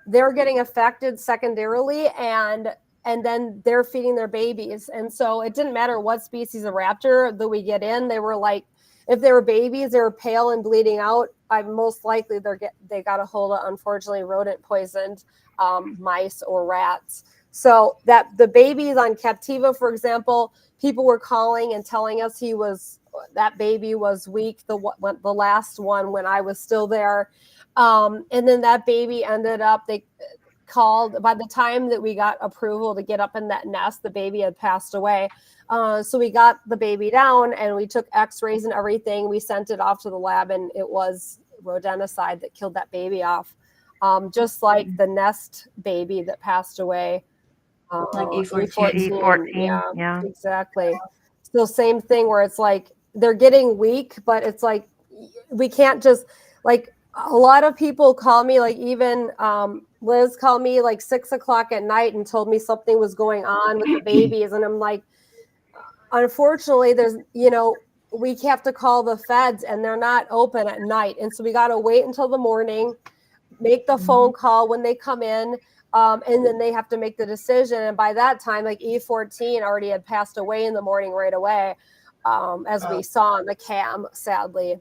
they're getting affected secondarily, and then they're feeding their babies. And so it didn't matter what species of raptor that we get in. They were like, if they were babies, they were pale and bleeding out. Most likely they got a hold of, unfortunately, rodent poisoned mice or rats. So that the babies on Captiva, for example, people were calling and telling us that baby was weak. The last one, when I was still there, and then that baby ended up. They called, by the time that we got approval to get up in that nest, the baby had passed away. So we got the baby down, and we took x-rays and everything. We sent it off to the lab, and it was rodenticide that killed that baby off. Just like the nest baby that passed away. Like E14. E14, yeah. Exactly. So same thing, where it's like they're getting weak, but it's like we can't just, like, a lot of people call me, like even Liz called me like 6 o'clock at night and told me something was going on with the babies. And I'm like, unfortunately, there's, we have to call the feds and they're not open at night. And so we got to wait until the morning, make the phone call when they come in. And then they have to make the decision. And by that time, like E14 already had passed away in the morning right away, as we saw on the cam, sadly.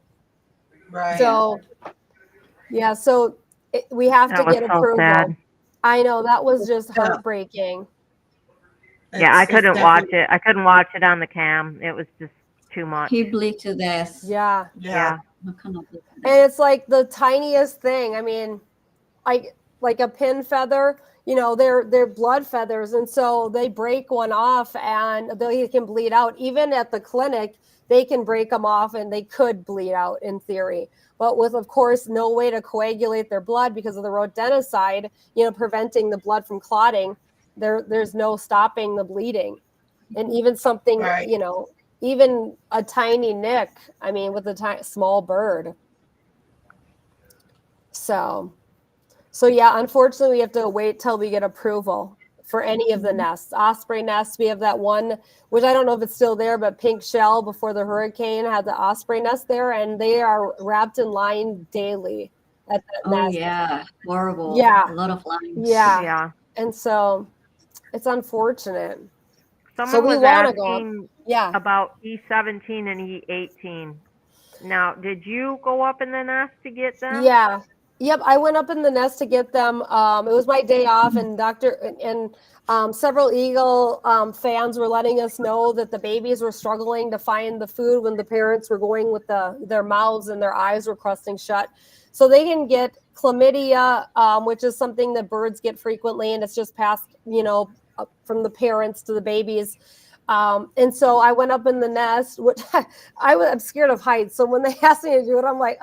Right. So, yeah, so we have to get approval. Sad. I know, that was just heartbreaking. Yeah, I couldn't watch it. I couldn't watch it on the cam. It was just too much. He bleed to death. Yeah. Yeah. And it's like the tiniest thing. I mean, like a pin feather, they're blood feathers. And so they break one off and they can bleed out. Even at the clinic, they can break them off and they could bleed out in theory. But with, of course, no way to coagulate their blood because of the rodenticide, preventing the blood from clotting, there's no stopping the bleeding. And even something, even a tiny nick, I mean, with a small bird. So yeah, unfortunately, we have to wait till we get approval for any of the nests. Osprey nests, we have that one, which I don't know if it's still there, but Pink Shell before the hurricane had the osprey nest there, and they are wrapped in line daily at that nest. Oh, yeah. Horrible. Yeah. A lot of lines. Yeah. Yeah. And so it's unfortunate. Someone we was want to go. asking Yeah. about E17 and E18. Now, did you go up in the nest to get them? Yeah. Yep, I went up in the nest to get them. It was my day off, and several eagle fans were letting us know that the babies were struggling to find the food when the parents were going with their mouths and their eyes were crusting shut. So they can get chlamydia, which is something that birds get frequently, and it's just passed, from the parents to the babies. And so I went up in the nest, which I'm scared of heights. So when they asked me to do it, I'm like,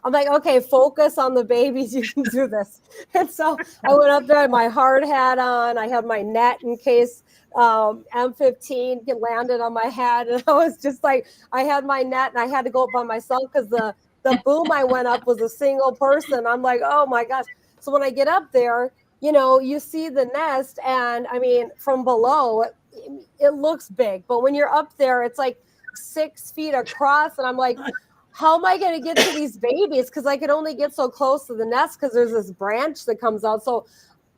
okay, focus on the babies. You can do this. And so I went up there, I had my hard hat on. I had my net in case M15 landed on my head. And I was just like, I had my net and I had to go up by myself because the boom I went up was a single person. I'm like, oh my gosh. So when I get up there, you see the nest, and I mean, from below, it looks big, but when you're up there, it's like 6 feet across. And I'm like, how am I going to get to these babies? Because I could only get so close to the nest because there's this branch that comes out. So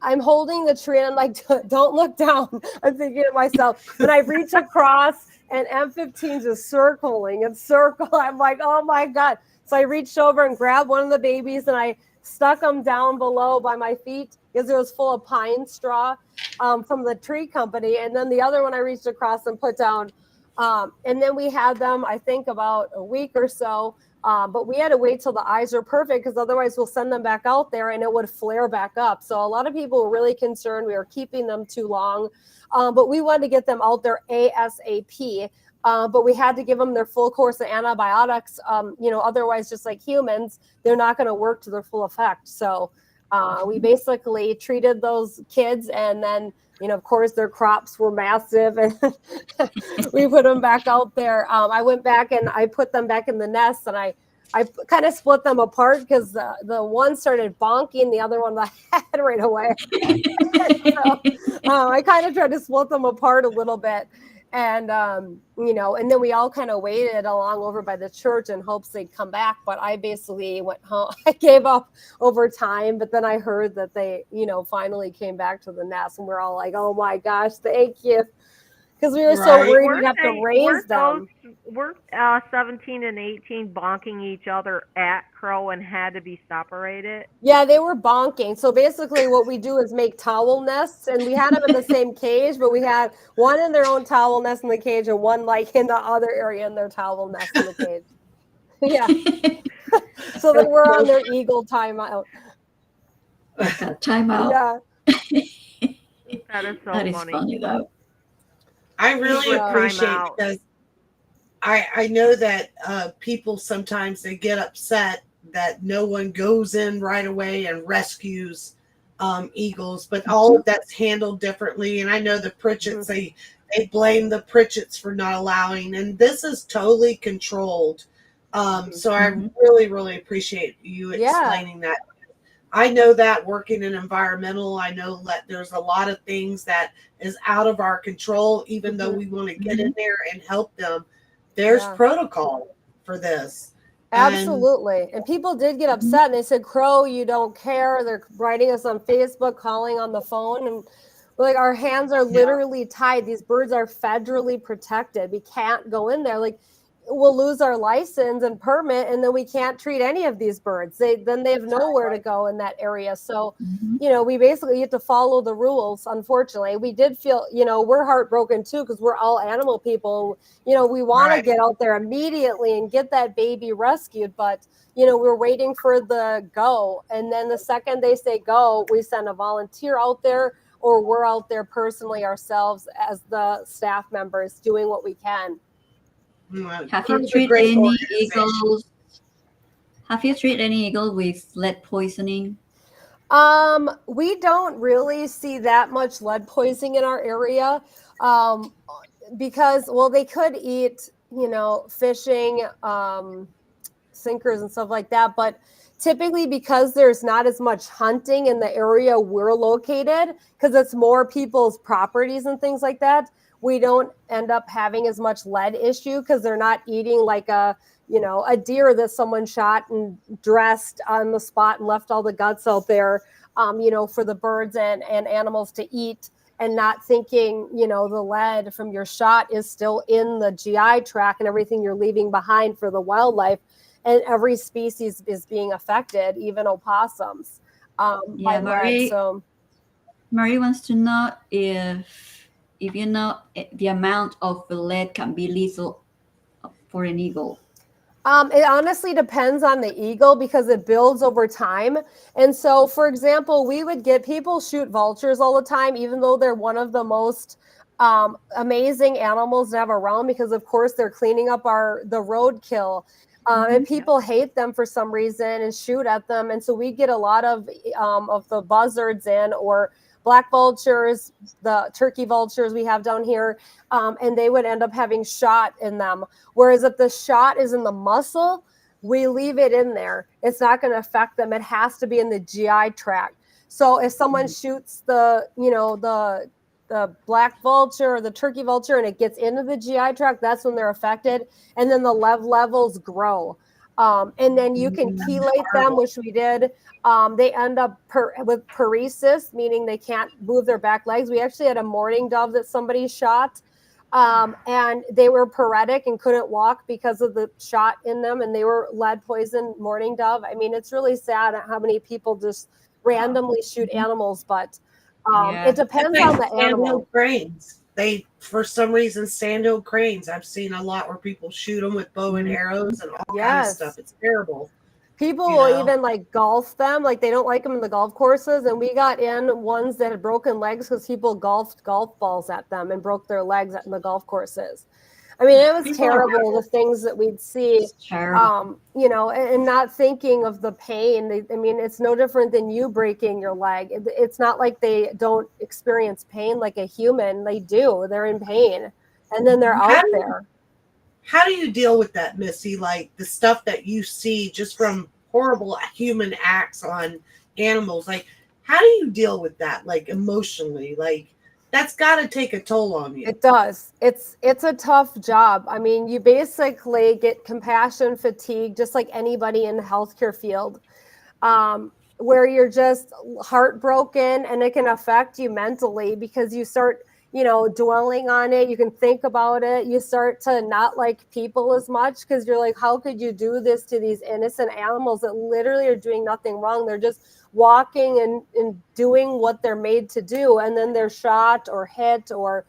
I'm holding the tree and I'm like, don't look down. I'm thinking to myself. And I reach across and M15 just circling and circle. I'm like, oh my God. So I reached over and grabbed one of the babies and I stuck them down below by my feet because it was full of pine straw from the tree company. And then the other one I reached across and put down. And then we had them, I think, about a week or so. But we had to wait till the eyes were perfect because otherwise we'll send them back out there and it would flare back up. So a lot of people were really concerned we were keeping them too long. But we wanted to get them out there ASAP. But we had to give them their full course of antibiotics. Otherwise, just like humans, they're not going to work to their full effect. So we basically treated those kids, and then, of course, their crops were massive, and we put them back out there. I went back and I put them back in the nest, and I kind of split them apart because the one started bonking the other one the head right away. So, I kind of tried to split them apart a little bit. And, and then we all kind of waited along over by the church in hopes they'd come back. But I basically went home. I gave up over time. But then I heard that they, finally came back to the nest. And we're all like, oh, my gosh, thank you. Because we were so worried we'd have to raise them. Were 17 and 18 bonking each other at crow and had to be separated? Yeah, they were bonking. So basically what we do is make towel nests, and we had them in the same cage, but we had one in their own towel nest in the cage and one like in the other area in their towel nest in the cage. Yeah. So they were on their eagle timeout. Timeout. Yeah. That is so That is funny. funny though. I really appreciate it because I know that people sometimes they get upset that no one goes in right away and rescues eagles, but all of that's handled differently. And I know the Pritchetts, they blame the Pritchetts for not allowing, and this is totally controlled. So I really, really appreciate you explaining that. I know that working in environmental, I know that there's a lot of things that is out of our control, even though we want to get in there and help them. There's protocol for this. Absolutely. And people did get upset and they said, Crow, you don't care. They're writing us on Facebook, calling on the phone. And we're like, our hands are literally tied. These birds are federally protected. We can't go in there. Like, we'll lose our license and permit, and then we can't treat any of these birds. Then they have nowhere to go in that area. So, you know, we basically have to follow the rules. Unfortunately, we did feel, you know, we're heartbroken too, because we're all animal people. You know, we want to get out there immediately and get that baby rescued, but you know, we're waiting for the go. And then the second they say go, we send a volunteer out there, or we're out there personally ourselves as the staff members doing what we can. Have you treated any eagles? Have you treated any eagle with lead poisoning? We don't really see that much lead poisoning in our area, because, well, they could eat, you know, fishing, sinkers and stuff like that. But typically, because there's not as much hunting in the area we're located, because it's more people's properties and things like that, we don't end up having as much lead issue, because they're not eating like a, you know, a deer that someone shot and dressed on the spot and left all the guts out there, you know, for the birds and animals to eat, and not thinking, you know, the lead from your shot is still in the GI tract and everything you're leaving behind for the wildlife. And every species is being affected, even opossums. Yeah, Marie, so Marie wants to know if you know the amount of lead can be lethal for an eagle. It honestly depends on the eagle, because it builds over time. And so, for example, we would get people shoot vultures all the time, even though they're one of the most amazing animals to have around, because of course they're cleaning up the roadkill. And people hate them for some reason and shoot at them. And so we get a lot of the buzzards in, or black vultures, the turkey vultures we have down here, and they would end up having shot in them. Whereas if the shot is in the muscle, we leave it in there. It's not going to affect them. It has to be in the GI tract. So if someone shoots the, you know, the black vulture or the turkey vulture and it gets into the GI tract, that's when they're affected. And then the levels grow. And then you can chelate them, which we did. They end up with paresis, meaning they can't move their back legs. We actually had a mourning dove that somebody shot, and they were paretic and couldn't walk because of the shot in them, and they were lead poisoned mourning dove. I mean, it's really sad how many people just randomly shoot animals, but it depends on the animal. Cranes. They, for some reason, sandhill cranes. I've seen a lot where people shoot them with bow and arrows and all kinds of stuff. It's terrible. People will even like golf them, like they don't like them in the golf courses. And we got in ones that had broken legs because people golfed golf balls at them and broke their legs in the golf courses. I mean, it was terrible, the things that we'd see, you know, and not thinking of the pain. I mean, it's no different than you breaking your leg. It's not like they don't experience pain like a human. They do. They're in pain. And then they're out there. How do you deal with that, Missy? Like the stuff that you see just from horrible human acts on animals. Like, how do you deal with that? Like emotionally, like, that's got to take a toll on you. It does. It's a tough job. I mean, you basically get compassion fatigue, just like anybody in the healthcare field, where you're just heartbroken, and it can affect you mentally because you start, you know, dwelling on it. You can think about it. You start to not like people as much because you're like, how could you do this to these innocent animals that literally are doing nothing wrong? They're just walking and doing what they're made to do, and then they're shot or hit, or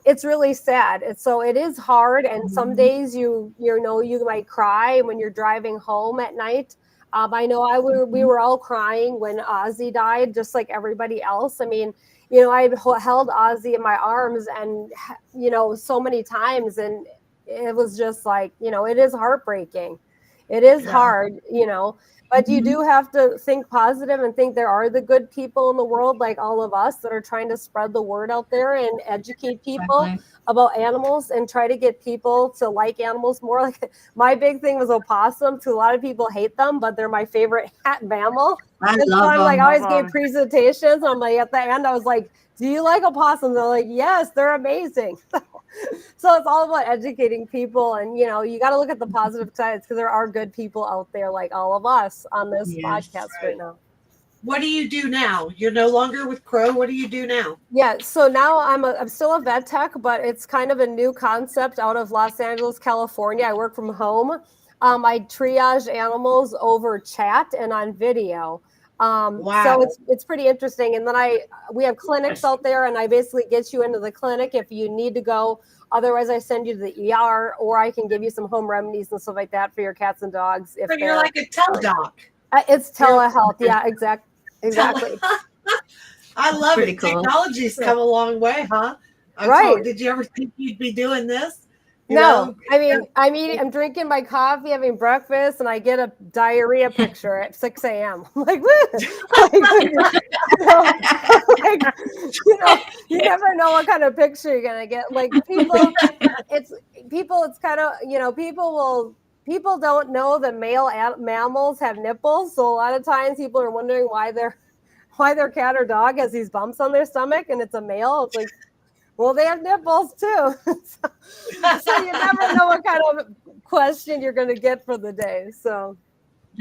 it's really sad. So it is hard, and some days you know you might cry when you're driving home at night. I know we were all crying when Ozzy died, just like everybody else. I mean, you know, I held Ozzy in my arms, and you know, so many times, and it was just like, you know, it is heartbreaking. It is Yeah. hard, but you do have to think positive and think there are the good people in the world, like all of us, that are trying to spread the word out there and educate people Exactly. about animals and try to get people to like animals more. Like my big thing was opossum. To a lot of people hate them, but they're my favorite mammal. I And so love I'm like, them. I always Love gave 'em. presentations. I'm like, at the end, I was like, do you like opossums? They're like, yes, they're amazing. So it's all about educating people, and you got to look at the positive sides, because there are good people out there like all of us on this Yes. podcast right now. What do you do now? You're no longer with Crow. What do you do now? Yeah, so now I'm still a vet tech, but it's kind of a new concept out of Los Angeles, California. I work from home. I triage animals over chat and on video. Wow. So it's pretty interesting. And then we have clinics out there, and I basically get you into the clinic if you need to go. Otherwise, I send you to the ER, or I can give you some home remedies and stuff like that for your cats and dogs. So you're like a teledoc. It's telehealth. Yeah, exactly. I love Pretty it. cool. Technology's come a long way, huh? Right. Did you ever think you'd be doing this? No, I mean, I'm drinking my coffee, having breakfast, and I get a diarrhea picture at 6 a.m. I'm like, you never know what kind of picture you're gonna get. Like people, it's kind of, people don't know that male mammals have nipples, so a lot of times people are wondering why their cat or dog has these bumps on their stomach, and it's a male. It's like, well, they have nipples too. so you never know what kind of question you're going to get for the day. So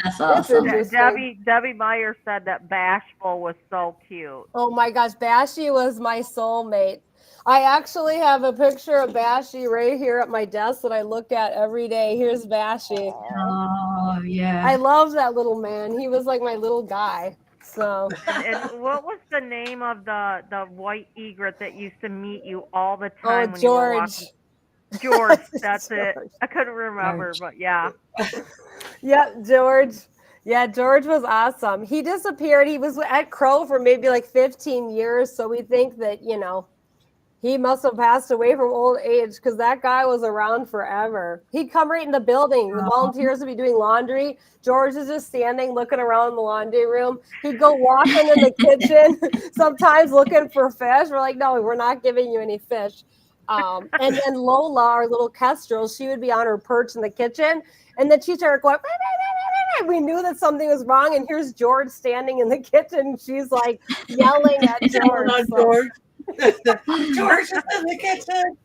That's awesome. Debbie Meyer said that Bashful was so cute. Oh my gosh, Bashy was my soulmate. I actually have a picture of Bashy right here at my desk that I look at every day. Here's Bashy. Oh, yeah. I love that little man. He was like my little guy. So And what was the name of the white egret that used to meet you all the time when you were walking? George, that's George. it. I couldn't remember, but yeah. Yeah, George. Yeah, George was awesome. He disappeared. He was at Crow for maybe like 15 years. So we think that, he must have passed away from old age, because that guy was around forever. He'd come right in the building. The volunteers would be doing laundry. George is just standing, looking around the laundry room. He'd go walking in the kitchen, sometimes looking for fish. We're like, no, we're not giving you any fish. And then Lola, our little kestrel, she would be on her perch in the kitchen. And then she started going, we knew that something was wrong. And here's George standing in the kitchen. She's like yelling at George. George. George is in the kitchen.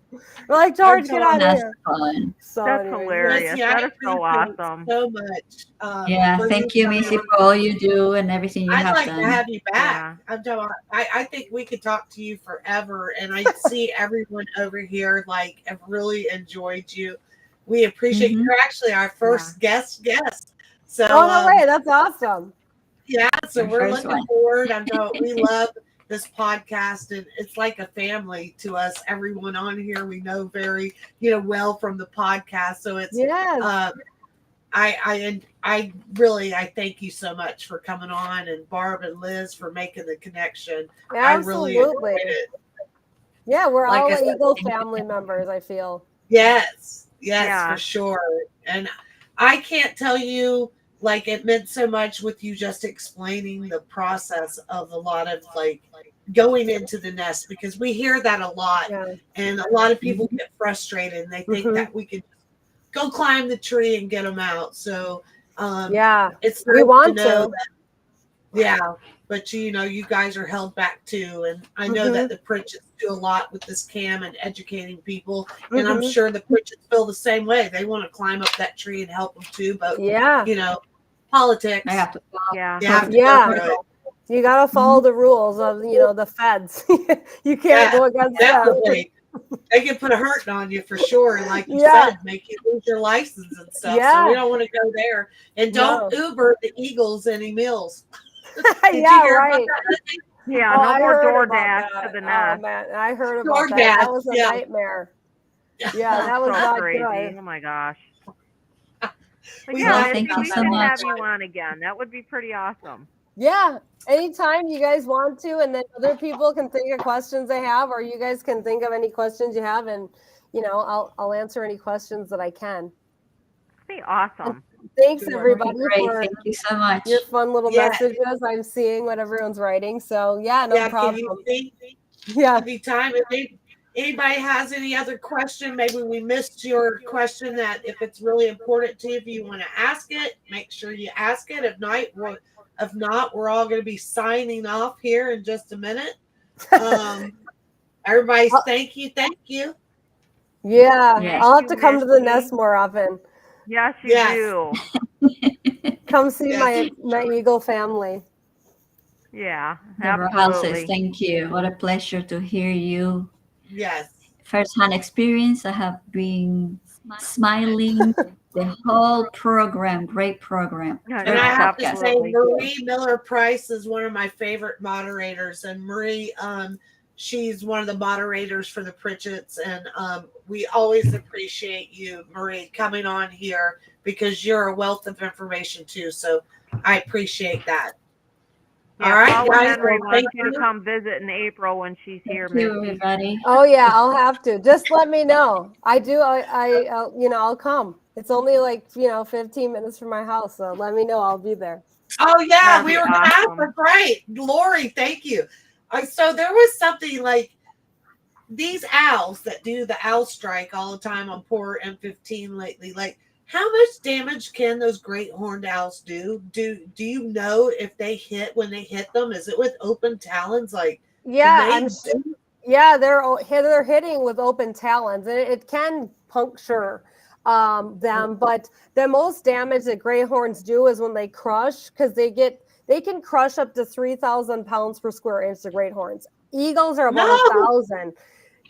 We're like, George, get out of That's here. fun. So That's anyway, hilarious. Yes, That is so thank you awesome. so much. Yeah, for thank you, coming Missy, on. for all you do and everything you I'd have like done. to have you back. I think we could talk to you forever, and I see everyone over here like have really enjoyed you. We appreciate Mhm. you're actually our first guest. So oh, no way. That's awesome. yeah, so Your we're first looking one. forward. I know we love this podcast, and it's like a family to us. Everyone on here we know very, well from the podcast. So it's Yes. I really thank you so much for coming on, and Barb and Liz for making the connection. I really Absolutely. enjoyed it. Yeah, we're Like all I said, Eagle thank you. family members, I feel. Yes, Yeah. for sure. And I can't tell you, like, it meant so much with you just explaining the process of a lot of like going into the nest, because we hear that a lot, Yeah. and a lot of people get frustrated and they think that we can go climb the tree and get them out. So Yeah. it's We nice want know to. that, yeah, but you guys are held back too, and I know that the Pritchett's do a lot with this cam and educating people, and I'm sure the Pritchett's feel the same way. They want to climb up that tree and help them too, but Yeah. Politics. I have to follow. Yeah. You have to Yeah. go through it. You got to follow the rules of, the feds. You can't go against them. Definitely. They can put a hurting on you for sure, and like you Yeah. said, make you lose your license and stuff. Yeah. So we don't want to go there. And don't Uber the Eagles any meals. Did you Yeah, hear about right. that? Yeah, Oh, no I more heard about DoorDash that. to the Oh, nest. man, I heard about that. DoorDash, That was a yeah. nightmare. Yeah, that was so not crazy. good. Oh my gosh. But We yeah, love Missy, thank you we so should much. have you on again. That would be pretty awesome. Yeah, anytime you guys want to, and then other people can think of questions they have, or you guys can think of any questions you have, and I'll answer any questions that I can. That'd be awesome. Thanks Sure. everybody Great. for Thank you so much. your fun little Yeah. messages. I'm seeing what everyone's writing. So yeah, no Yeah, problem. can you see? Yeah. Every time, if anybody has any other question, maybe we missed your question, that if it's really important to you, if you want to ask it, make sure you ask it. If not, we're all going to be signing off here in just a minute. Everybody, thank you. Yeah. Yes. I'll have to come to the Missy. nest more often. Yes, you Yes. do. Come see Yes. my Eagle family. Yeah, Deborah Houses, absolutely. thank you. What a pleasure to hear you. Yes. First-hand experience. I have been smiling the whole program. Great program. Yeah, And Great I have to podcast. say, absolutely. Marie Miller Price is one of my favorite moderators. And Marie, she's one of the moderators for the Pritchett's. And we always appreciate you, Marie, coming on here because you're a wealth of information too. So I appreciate that. Yeah, All right, Paula guys. Henry Well, wants thank you to you. come visit in April when she's here, Thank you, Missy. everybody. Oh yeah, I'll have to. Just let me know. I do. I'll come. It's only like 15 minutes from my house, so let me know. I'll be there. Oh yeah, That'd we be were going to ask awesome. for great. Lori, thank you. So there was something like these owls that do the owl strike all the time on poor M15 lately. Like, how much damage can those great horned owls do? Do you know if they hit when they hit them? Is it with open talons? Like, Yeah, can they do? yeah, they're hitting with open talons, and it can puncture them. But the most damage that gray horns do is when they crush, because they can crush up to 3,000 pounds per square inch. The great horns. Eagles are about No. 1,000.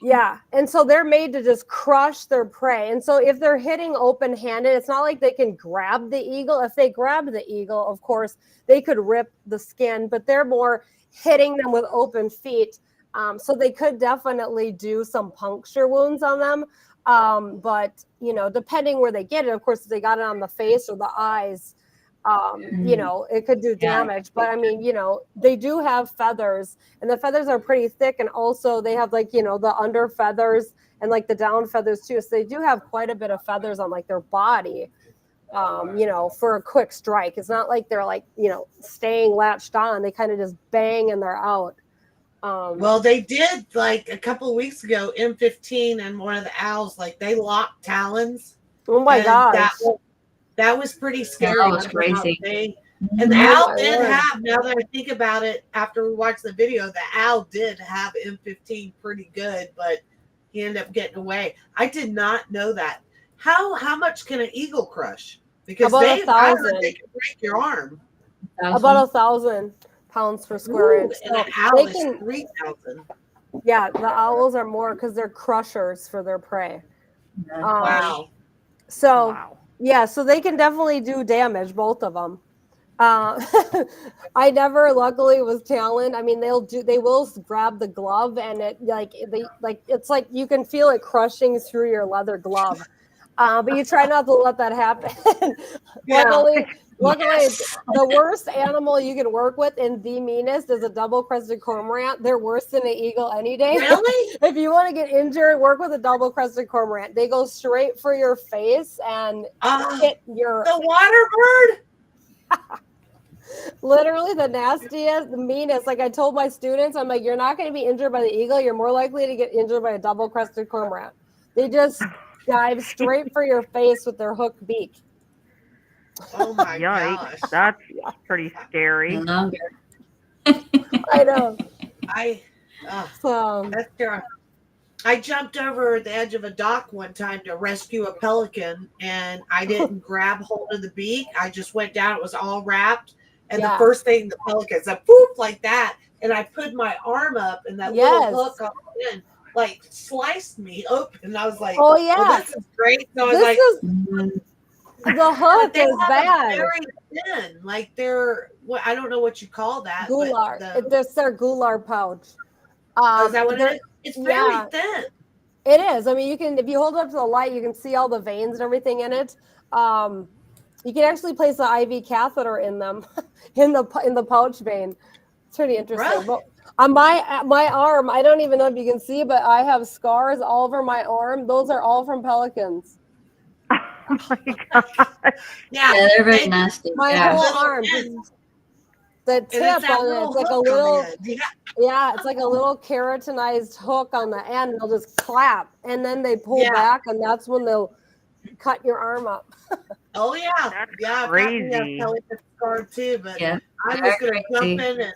Yeah, and so they're made to just crush their prey. And so if they're hitting open-handed, it's not like they can grab the eagle. If they grab the eagle, of course, they could rip the skin, but they're more hitting them with open feet. So they could definitely do some puncture wounds on them. But, depending where they get it, of course, if they got it on the face or the eyes, it could do damage. But I mean, they do have feathers, and the feathers are pretty thick. And also they have the under feathers and like the down feathers too. So they do have quite a bit of feathers on like their body, for a quick strike. It's not like they're staying latched on. They kind of just bang and they're out. Well, they did like a couple of weeks ago, M15 and one of the owls, like they locked talons. Oh my gosh. That was pretty scary. That was crazy. And the Oh owl my did Lord. have, now that I think about it, after we watched the video, the owl did have M15 pretty good, but he ended up getting away. I did not know that. How much can an eagle crush? Because About I 1,000. heard they can break your arm. About 1,000 pounds per square Ooh, inch. and So an owl they is can, 3,000. yeah, the owls are more because they're crushers for their prey. Wow. So Wow. yeah, so they can definitely do damage, both of them. I never, luckily, was talon. I mean, they will grab the glove, and it's like you can feel it crushing through your leather glove. But you try not to let that happen. Yeah. Luckily, Yes. the worst animal you can work with and the meanest is a double-crested cormorant. They're worse than an eagle any day. Really? If you want to get injured, work with a double-crested cormorant. They go straight for your face and hit your... The water bird? Literally the nastiest, the meanest. Like I told my students, I'm like, you're not going to be injured by the eagle. You're more likely to get injured by a double-crested cormorant. They just dive straight for your face with their hooked beak. Oh my Yikes. gosh. That's pretty scary. Longer. I know. So That's terrible. I jumped over the edge of a dock one time to rescue a pelican, and I didn't grab hold of the beak. I just went down. It was all wrapped. And the first thing the pelican said, poof, like that. And I put my arm up, and that little hook on the end, like, sliced me open. And I was like, oh yeah, well, this is great. So I was this like, is the hook they is have bad. very thin. Like they're, I don't know what you call that. Gular. It's their gular pouch. Is that what it is? It's very thin. It is. I mean, you can, if you hold it up to the light, you can see all the veins and everything in it. You can actually place an IV catheter in them, in the pouch vein. It's pretty interesting. Really? But on my arm, I don't even know if you can see, but I have scars all over my arm. Those are all from pelicans. Oh my god. Yeah. Yeah, they're very And nasty. My Yeah. whole little arm, end, the and tip it's that on it, little it's like a hook on the little, end. Yeah. yeah, it's like a little keratinized hook on the end. They'll just clap, and then they pull Yeah. back, and that's when they'll cut your arm up. Oh yeah. That's Yeah. I've got me a crazy. pelican scar too, but Yeah. I Very was gonna crazy.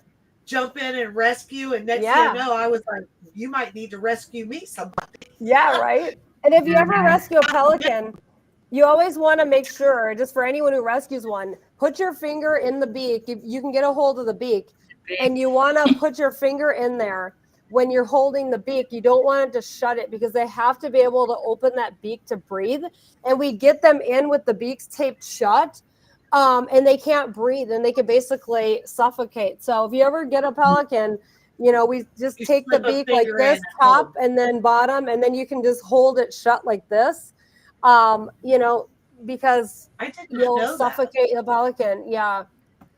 jump in and rescue, and next thing Yeah. I know, I was like, you might need to rescue me somebody. Yeah, right. And if you ever Mhm. rescue a pelican, you always want to make sure, just for anyone who rescues one, put your finger in the beak. You can get a hold of the beak, and you want to put your finger in there when you're holding the beak. You don't want it to shut it because they have to be able to open that beak to breathe. And we get them in with the beaks taped shut, and they can't breathe, and they can basically suffocate. So if you ever get a pelican, we just You take the slip a beak like finger this, in and top hold. and then bottom, and then you can just hold it shut like this, because I did not you'll know that. suffocate the pelican. Yeah.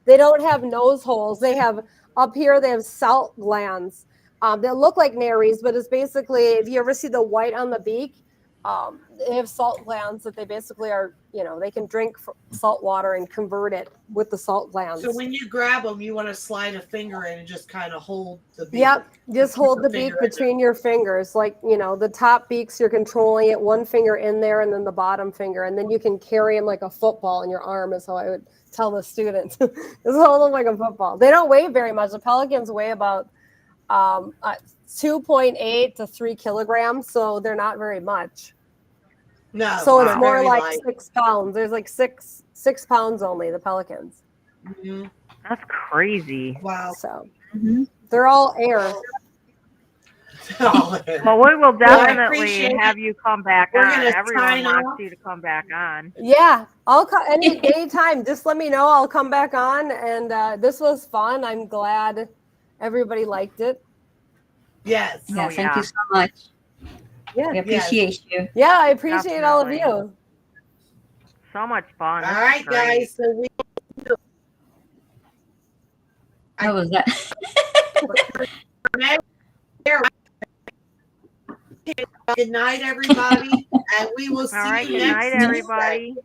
They don't have nose holes. They have up here, they have salt glands that look like nares, but it's basically, if you ever see the white on the beak, they have salt glands that they basically are, they can drink salt water and convert it with the salt glands. So when you grab them, you want to slide a finger in and just kind of hold the beak. Yep, just Keep hold the the beak finger in between your fingers. Like, the top beaks, you're controlling it, one finger in there and then the bottom finger. And then you can carry them like a football in your arm, is how I would tell the students. Just hold them like a football. They don't weigh very much. The pelicans weigh about 2.8 to 3 kilograms. So they're not very much. No. So it's they're more very like light. 6 pounds. There's like 6 pounds only, the pelicans. Mhm. That's crazy. Wow. So Mhm. they're all air. Well, we will Well, I definitely appreciate have you come back We're on. gonna Everyone sign wants off. you to come back on. Yeah, I'll come anytime. Just let me know. I'll come back on. And this was fun. I'm glad everybody liked it. Yes. Yeah, Oh, thank yeah. you so much. Yeah. We appreciate you. Yeah, I appreciate all of Definitely. you. So much fun. All This is right, great. guys. So we What was that? good night, everybody, and we will see All right. you Good next night, Tuesday. everybody.